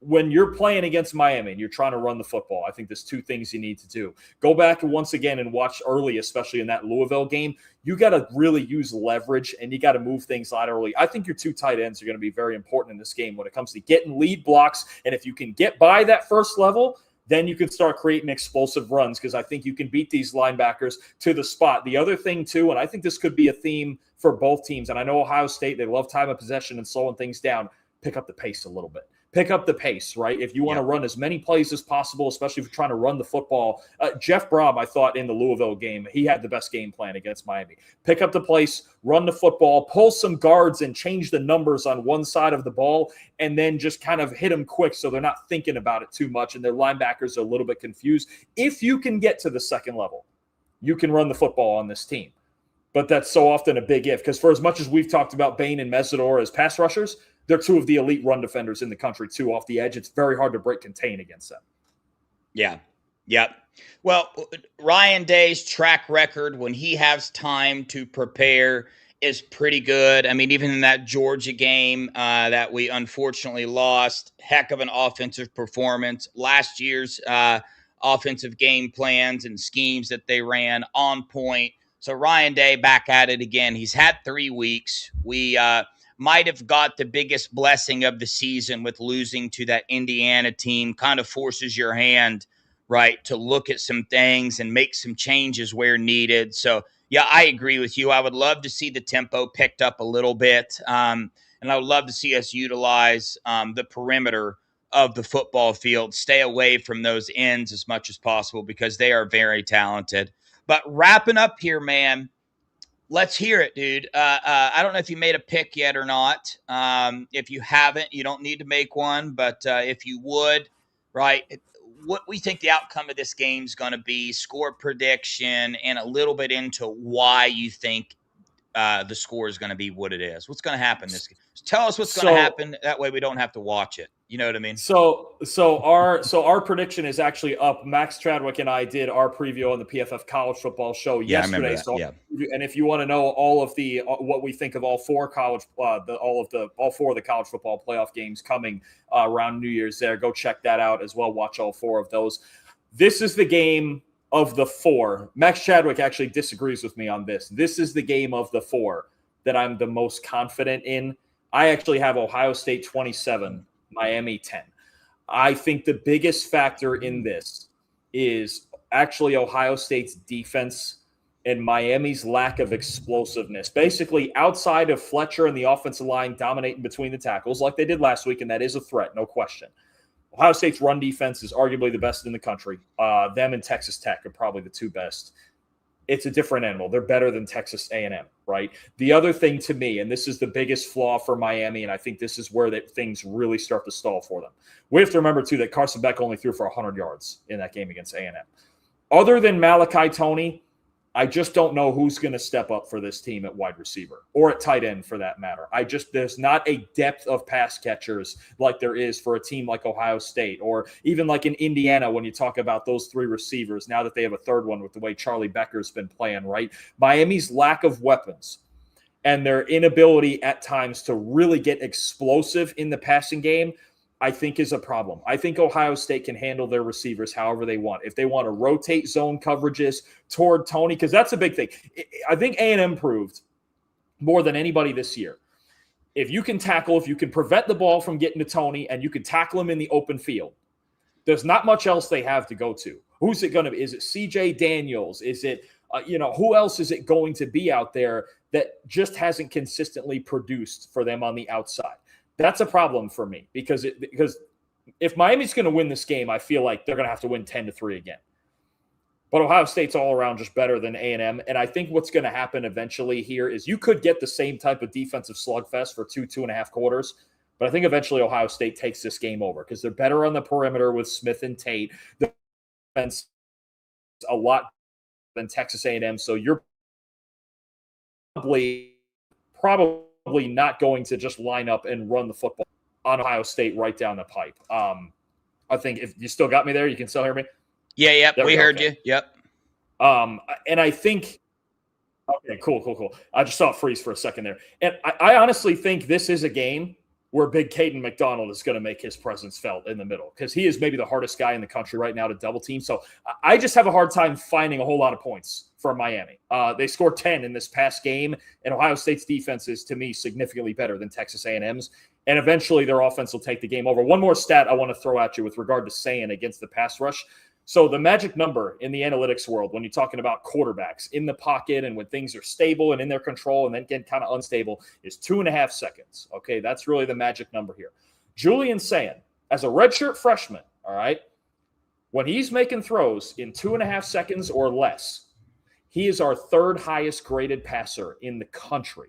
When you're playing against Miami and you're trying to run the football, I think there's 2 things you need to do. Go back once again and watch early, especially in that Louisville game. You got to really use leverage and you got to move things laterally. I think your 2 tight ends are going to be very important in this game when it comes to getting lead blocks. And if you can get by that first level, then you can start creating explosive runs because I think you can beat these linebackers to the spot. The other thing, too, and I think this could be a theme for both teams, and I know Ohio State, they love time of possession and slowing things down, pick up the pace a little bit. Pick up the pace, right? If you want to run as many plays as possible, especially if you're trying to run the football. Jeff Brom, I thought in the Louisville game, he had the best game plan against Miami. Pick up the pace, run the football, pull some guards and change the numbers on one side of the ball, and then just kind of hit them quick so they're not thinking about it too much and their linebackers are a little bit confused. If you can get to the second level, you can run the football on this team. But that's so often a big if, because for as much as we've talked about Bain and Mesidor as pass rushers, they're 2 of the elite run defenders in the country, too, off the edge. It's very hard to break contain against them. Yeah. Well, Ryan Day's track record when he has time to prepare is pretty good. I mean, even in that Georgia game that we unfortunately lost, heck of an offensive performance. Last year's offensive game plans and schemes that they ran on point. So Ryan Day back at it again. He's had 3 weeks. We might have got the biggest blessing of the season with losing to that Indiana team. Kind of forces your hand, right, to look at some things and make some changes where needed. So, yeah, I agree with you. I would love to see the tempo picked up a little bit, and I would love to see us utilize the perimeter of the football field, stay away from those ends as much as possible because they are very talented. But wrapping up here, man, let's hear it, dude. I don't know if you made a pick yet or not. If you haven't, you don't need to make one. But if you would, right, what we think the outcome of this game is going to be, score prediction, and a little bit into why you think the score is going to be what it is. What's going to happen this game? Tell us what's going to happen. That way we don't have to watch it. You know what I mean? So our prediction is actually up. Max Chadwick and I did our preview on the PFF College Football Show yesterday. And if you want to know all of the what we think of all 4 college all 4 of the college football playoff games coming around New Year's, there, go check that out as well. Watch all 4 of those. This is the game of the 4. Max Chadwick actually disagrees with me on this. This is the game of the 4 that I'm the most confident in. I actually have Ohio State 27, Miami 10. I think the biggest factor in this is actually Ohio State's defense and Miami's lack of explosiveness. Basically, outside of Fletcher and the offensive line dominating between the tackles like they did last week, and that is a threat, no question. Ohio State's run defense is arguably the best in the country. Them and Texas Tech are probably the 2 best. It's a different animal. They're better than Texas A&M, right? The other thing to me, and this is the biggest flaw for Miami, and I think this is where things really start to stall for them. We have to remember, too, that Carson Beck only threw for 100 yards in that game against A&M. Other than Malachi Toney, I just don't know who's going to step up for this team at wide receiver or at tight end for that matter. There's not a depth of pass catchers like there is for a team like Ohio State or even like in Indiana when you talk about those 3 receivers now that they have a third one with the way Charlie Becker's been playing, right? Miami's lack of weapons and their inability at times to really get explosive in the passing game, I think is a problem. I think Ohio State can handle their receivers however they want. If they want to rotate zone coverages toward Tony, because that's a big thing. I think A&M proved more than anybody this year. If you can tackle, if you can prevent the ball from getting to Tony and you can tackle him in the open field, there's not much else they have to go to. Who's it going to be? Is it CJ Daniels? Is it, who else is it going to be out there that just hasn't consistently produced for them on the outside? That's a problem for me because if Miami's going to win this game, I feel like they're going to have to win 10-3 again. But Ohio State's all around just better than A&M. And I think what's going to happen eventually here is you could get the same type of defensive slugfest for 2.5 quarters. But I think eventually Ohio State takes this game over because they're better on the perimeter with Smith and Tate. The defense a lot than Texas A&M. So you're probably not going to just line up and run the football on Ohio State right down the pipe. I think if you still got me there, you can still hear me. Yeah, we heard you. Yep. And I think, okay, cool. I just saw it freeze for a second there. And I honestly think this is a game where big Caden McDonald is going to make his presence felt in the middle because he is maybe the hardest guy in the country right now to double team. So I just have a hard time finding a whole lot of points for Miami. They scored 10 in this past game, and Ohio State's defense is, to me, significantly better than Texas A&M's. And eventually their offense will take the game over. One more stat I want to throw at you with regard to Sayin against the pass rush. So the magic number in the analytics world, when you're talking about quarterbacks in the pocket and when things are stable and in their control and then get kind of unstable, is 2.5 seconds. Okay, that's really the magic number here. Julian Sayin, as a redshirt freshman, all right, when he's making throws in 2.5 seconds or less, he is our third highest graded passer in the country.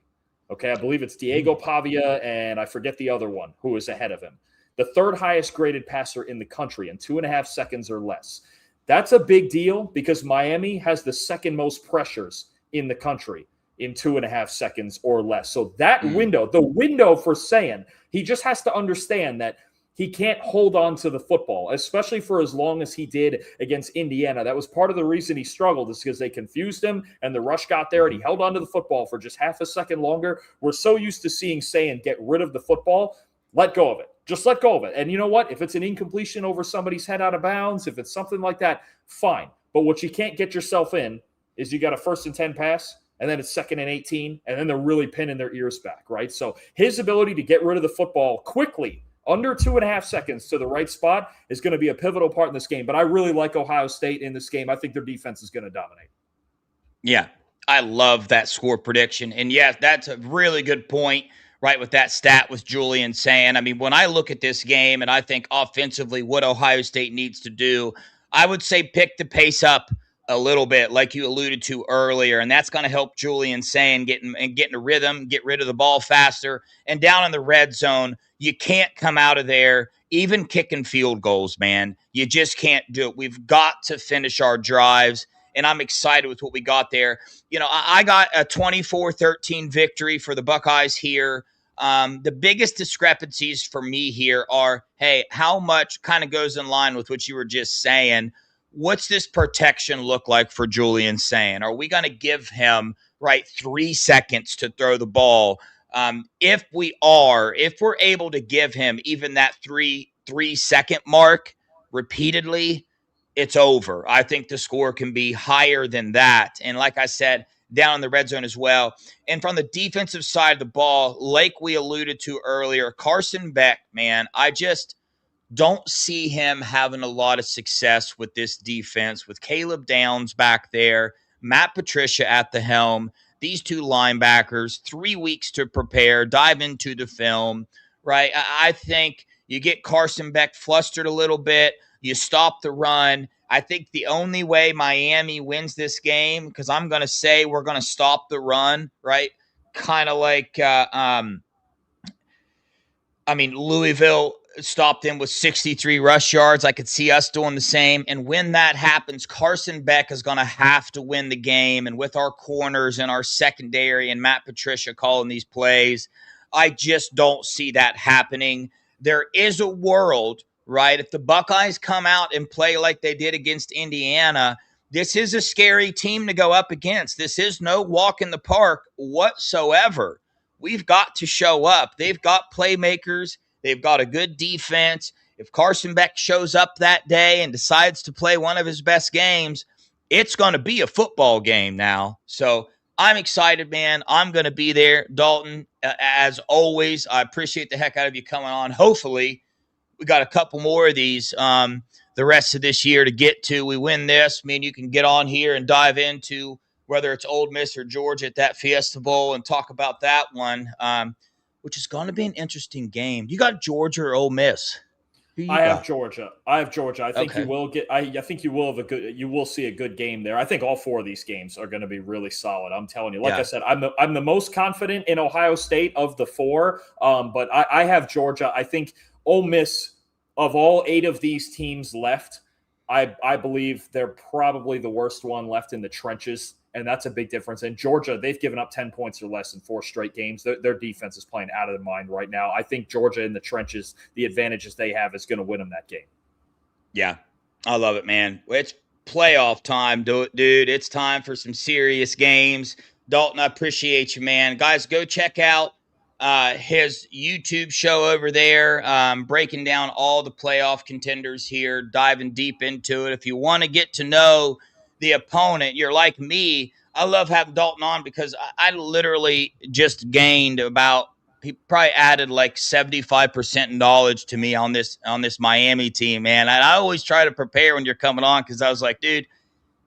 Okay, I believe it's Diego Pavia and I forget the other one who is ahead of him. The third highest graded passer in the country in 2.5 seconds or less. That's a big deal because Miami has the second most pressures in the country in 2.5 seconds or less. So that window, the window for Sayin, he just has to understand that he can't hold on to the football, especially for as long as he did against Indiana. That was part of the reason he struggled is because they confused him and the rush got there and he held on to the football for just half a second longer. We're so used to seeing Sayin get rid of the football. Let go of it. Just let go of it. And you know what? If it's an incompletion over somebody's head out of bounds, if it's something like that, fine. But what you can't get yourself in is you got a 1st and 10 pass, and then it's 2nd and 18, and then they're really pinning their ears back, right? So his ability to get rid of the football quickly, under 2.5 seconds to the right spot, is going to be a pivotal part in this game. But I really like Ohio State in this game. I think their defense is going to dominate. Yeah, I love that score prediction. And yes, that's a really good point. Right, with that stat with Julian Sayin. I mean, when I look at this game and I think offensively what Ohio State needs to do, I would say pick the pace up a little bit, like you alluded to earlier, and that's going to help Julian Sayin getting a rhythm, get rid of the ball faster, and down in the red zone, you can't come out of there even kicking field goals, man. You just can't do it. We've got to finish our drives. And I'm excited with what we got there. You know, I got a 24-13 victory for the Buckeyes here. The biggest discrepancies for me here are, hey, how much kind of goes in line with what you were just saying. What's this protection look like for Julian Sayin? Are we going to give him, 3 seconds to throw the ball? If we're able to give him even that 3-second mark repeatedly, it's over. I think the score can be higher than that. And like I said, down in the red zone as well. And from the defensive side of the ball, like we alluded to earlier, Carson Beck, man, I just don't see him having a lot of success with this defense, with Caleb Downs back there, Matt Patricia at the helm, these two linebackers, 3 weeks to prepare, dive into the film, right? I think you get Carson Beck flustered a little bit. You stop the run. I think the only way Miami wins this game, because I'm going to say we're going to stop the run, right? Kind of like, Louisville stopped them with 63 rush yards. I could see us doing the same. And when that happens, Carson Beck is going to have to win the game. And with our corners and our secondary and Matt Patricia calling these plays, I just don't see that happening. There is a world, right? If the Buckeyes come out and play like they did against Indiana, this is a scary team to go up against. This is no walk in the park whatsoever. We've got to show up. They've got playmakers. They've got a good defense. If Carson Beck shows up that day and decides to play one of his best games, it's going to be a football game now. So I'm excited, man. I'm going to be there. Dalton, as always, I appreciate the heck out of you coming on. Hopefully, we got a couple more of these the rest of this year to get to. We win this, me and you can get on here and dive into whether it's Ole Miss or Georgia at that Fiesta Bowl and talk about that one, which is going to be an interesting game. You got Georgia or Ole Miss? I have Georgia. I think Okay. you will get. I think you will have a good. You will see a good game there. I think all 4 of these games are going to be really solid. I'm telling you. Like I said, I'm the most confident in Ohio State of the 4. But I have Georgia. I think Ole Miss, of all 8 of these teams left, I believe they're probably the worst one left in the trenches. And that's a big difference. And Georgia, they've given up 10 points or less in 4 straight games. Their defense is playing out of their mind right now. I think Georgia in the trenches, the advantages they have is going to win them that game. Yeah, I love it, man. It's playoff time, dude. It's time for some serious games. Dalton, I appreciate you, man. Guys, go check out his YouTube show over there, breaking down all the playoff contenders here, diving deep into it. If you want to get to know the opponent, you're like me. I love having Dalton on because I literally just gained he probably added like 75% knowledge to me on this Miami team, man. And I always try to prepare when you're coming on because I was like, dude,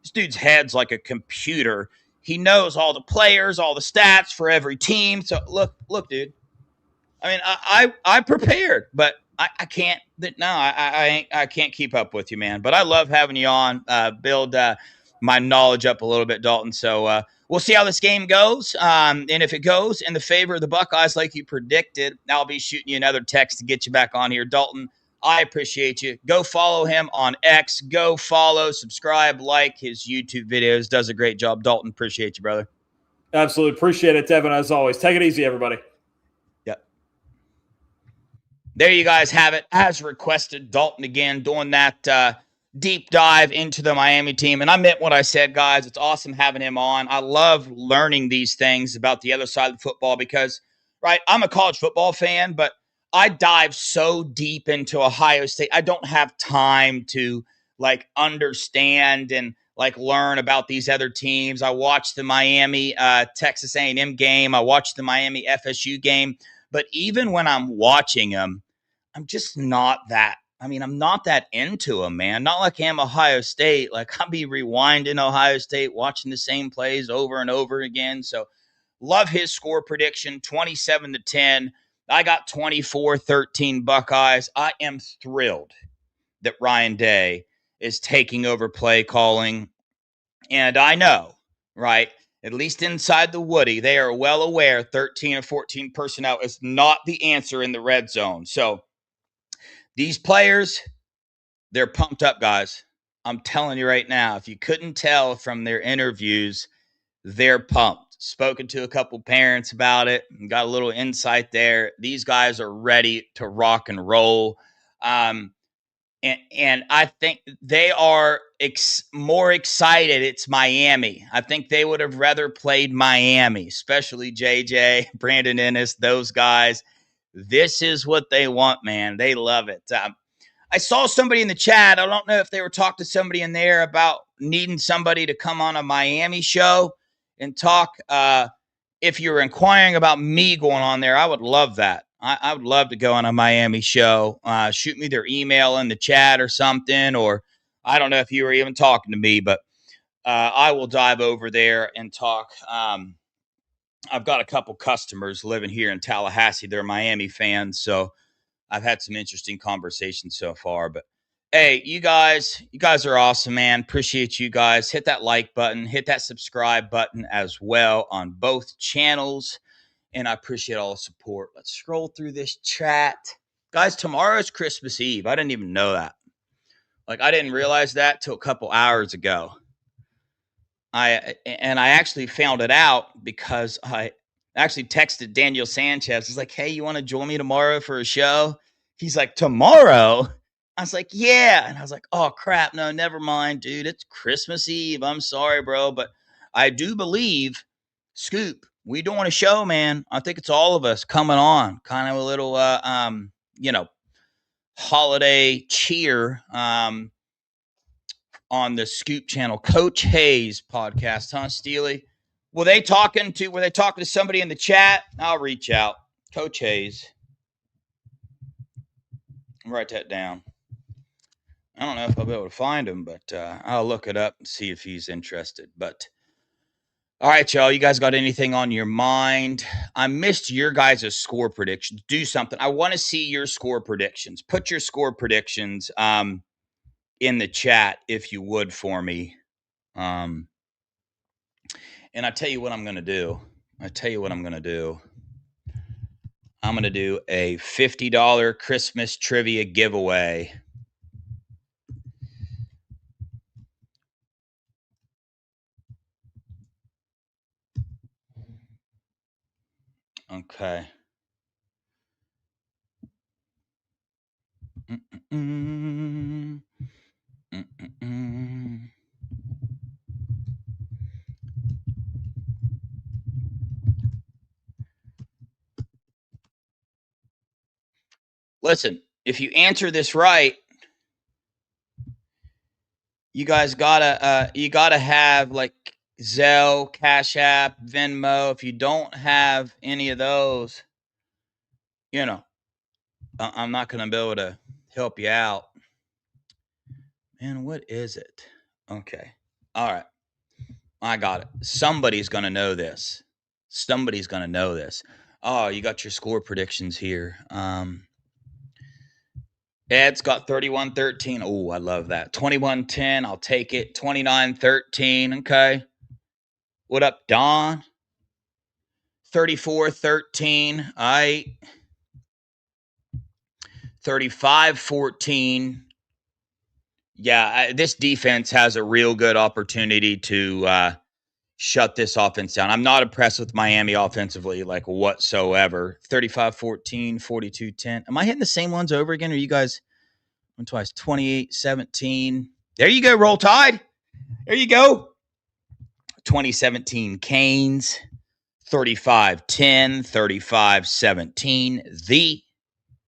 this dude's head's like a computer. He knows all the players, all the stats for every team. So look, dude. I mean, I prepared, but I can't. I can't keep up with you, man. But I love having you on. Build my knowledge up a little bit, Dalton. So we'll see how this game goes. And if it goes in the favor of the Buckeyes like you predicted, I'll be shooting you another text to get you back on here. Dalton, I appreciate you. Go follow him on X. Go follow, subscribe, like his YouTube videos. Does a great job. Dalton, appreciate you, brother. Absolutely. Appreciate it, Devin, as always. Take it easy, everybody. Yep. There you guys have it. As requested, Dalton again doing that deep dive into the Miami team. And I meant what I said, guys. It's awesome having him on. I love learning these things about the other side of the football because, right, I'm a college football fan, but I dive so deep into Ohio State. I don't have time to like understand and like learn about these other teams. I watched the Miami Texas A&M game. I watched the Miami FSU game. But even when I'm watching them, I'm just not that. I'm not that into them, man. Not like I am Ohio State. Like I'll be rewinding Ohio State, watching the same plays over and over again. So love his score prediction, 27-10. I got 24-13 Buckeyes. I am thrilled that Ryan Day is taking over play calling. And I know, right, at least inside the Woody, they are well aware 13 or 14 personnel is not the answer in the red zone. So these players, they're pumped up, guys. I'm telling you right now, if you couldn't tell from their interviews, they're pumped. Spoken to a couple parents about it and got a little insight there. These guys are ready to rock and roll. And I think they are more excited. It's Miami. I think they would have rather played Miami, especially JJ, Brandon Ennis, those guys. This is what they want, man. They love it. I saw somebody in the chat. I don't know if they were talking to somebody in there about needing somebody to come on a Miami show and talk. If you're inquiring about me going on there, I would love that. I would love to go on a Miami show. Shoot me their email in the chat or something, or I don't know if you were even talking to me, but I will dive over there and talk. I've got a couple customers living here in Tallahassee. They're Miami fans, so I've had some interesting conversations so far. But hey, you guys are awesome, man. Appreciate you guys. Hit that like button, hit that subscribe button as well on both channels. And I appreciate all the support. Let's scroll through this chat. Guys, tomorrow is Christmas Eve. I didn't even know that. Like, I didn't realize that till a couple hours ago. I actually found it out because I actually texted Daniel Sanchez. He's like, hey, you want to join me tomorrow for a show? He's like, tomorrow? I was like, yeah. And I was like, oh, crap. No, never mind, dude. It's Christmas Eve. I'm sorry, bro. But I do believe, Scoop, we doing a show, man. I think it's all of us coming on. Kind of a little, holiday cheer on the Scoop channel. Coach Hayes podcast, huh, Steely? Were they talking to somebody in the chat? I'll reach out. Coach Hayes. Write that down. I don't know if I'll be able to find him, but I'll look it up and see if he's interested. But all right, y'all, you guys got anything on your mind? I missed your guys' score predictions. Do something. I want to see your score predictions. Put your score predictions in the chat if you would for me. And I tell you what I'm going to do. I'm going to do a $50 Christmas trivia giveaway. Okay. Listen, if you answer this right, you guys gotta have like Zelle, Cash App, Venmo. If you don't have any of those, I'm not gonna be able to help you out. Man, what is it? Okay. All right. I got it. Somebody's gonna know this. Oh, you got your score predictions here. Ed's got 31-13. Oh, I love that. 21-10. I'll take it. 29-13. Okay. What up, Don? 34-13. All right. 35-14. Yeah, this defense has a real good opportunity to shut this offense down. I'm not impressed with Miami offensively, like whatsoever. 35-14, 42-10. Am I hitting the same ones over again? Or you guys twice? 28-17. There you go, Roll Tide. There you go. 2017 Canes. 35-10, 35-17.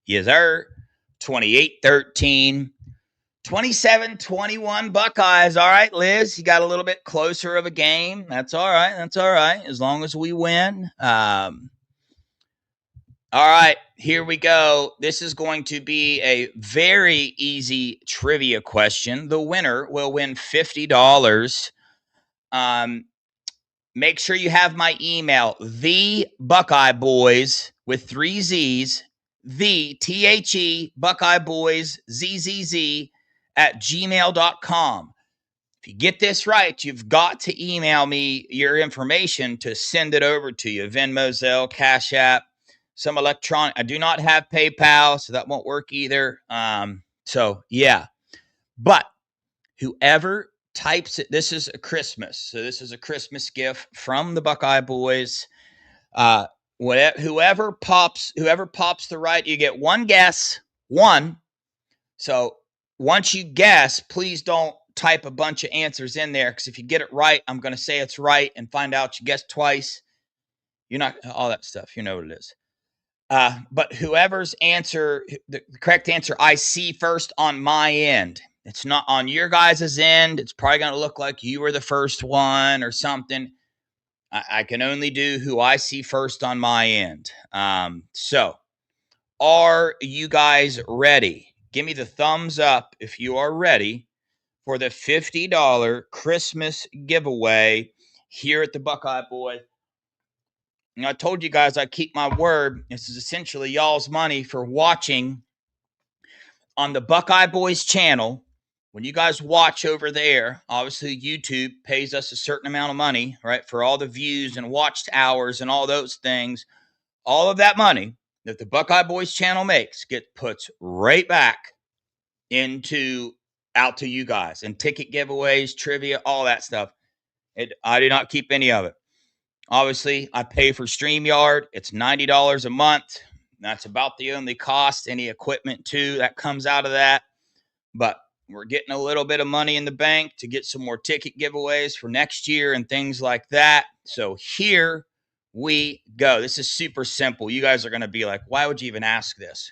Yes, sir. 28-13. 27-21 Buckeyes. All right, Liz, you got a little bit closer of a game. That's all right. As long as we win. All right, here we go. This is going to be a very easy trivia question. The winner will win $50. Make sure you have my email, the Buckeye Boys with 3 Z's, the THE Buckeye Boys ZZZ @gmail.com. If you get this right, you've got to email me your information to send it over to you. Venmo, Zelle, Cash App, some electronic. I do not have PayPal, so that won't work either. So yeah, but whoever types it, this is a Christmas. So this is a Christmas gift from the Buckeye Boys. Whoever pops the right, you get one guess, one. So once you guess, please don't type a bunch of answers in there, because if you get it right, I'm going to say it's right and find out you guessed twice. You're not, all that stuff. You know what it is. But whoever's answer, the correct answer, I see first on my end. It's not on your guys' end. It's probably going to look like you were the first one or something. I can only do who I see first on my end. So, are you guys ready? Give me the thumbs up if you are ready for the $50 Christmas giveaway here at the Buckeye Boy. And I told you guys I keep my word. This is essentially y'all's money for watching on the Buckeye Boys channel. When you guys watch over there, obviously YouTube pays us a certain amount of money, right, for all the views and watched hours and all those things. All of that money that the Buckeye Boys channel makes puts right back out to you guys, and ticket giveaways, trivia, all that stuff. I do not keep any of it. Obviously, I pay for StreamYard. It's $90 a month. That's about the only cost. Any equipment too that comes out of that. But we're getting a little bit of money in the bank to get some more ticket giveaways for next year and things like that. So here we go. This is super simple. You guys are going to be like, why would you even ask this?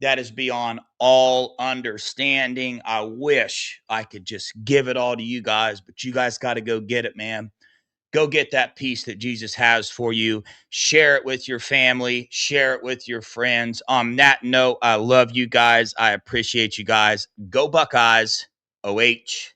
that is beyond all understanding. I wish I could just give it all to you guys, but you guys got to go get it, man. Go get that peace that Jesus has for you. Share it with your family. Share it with your friends. On that note, I love you guys. I appreciate you guys. Go Buckeyes. OH.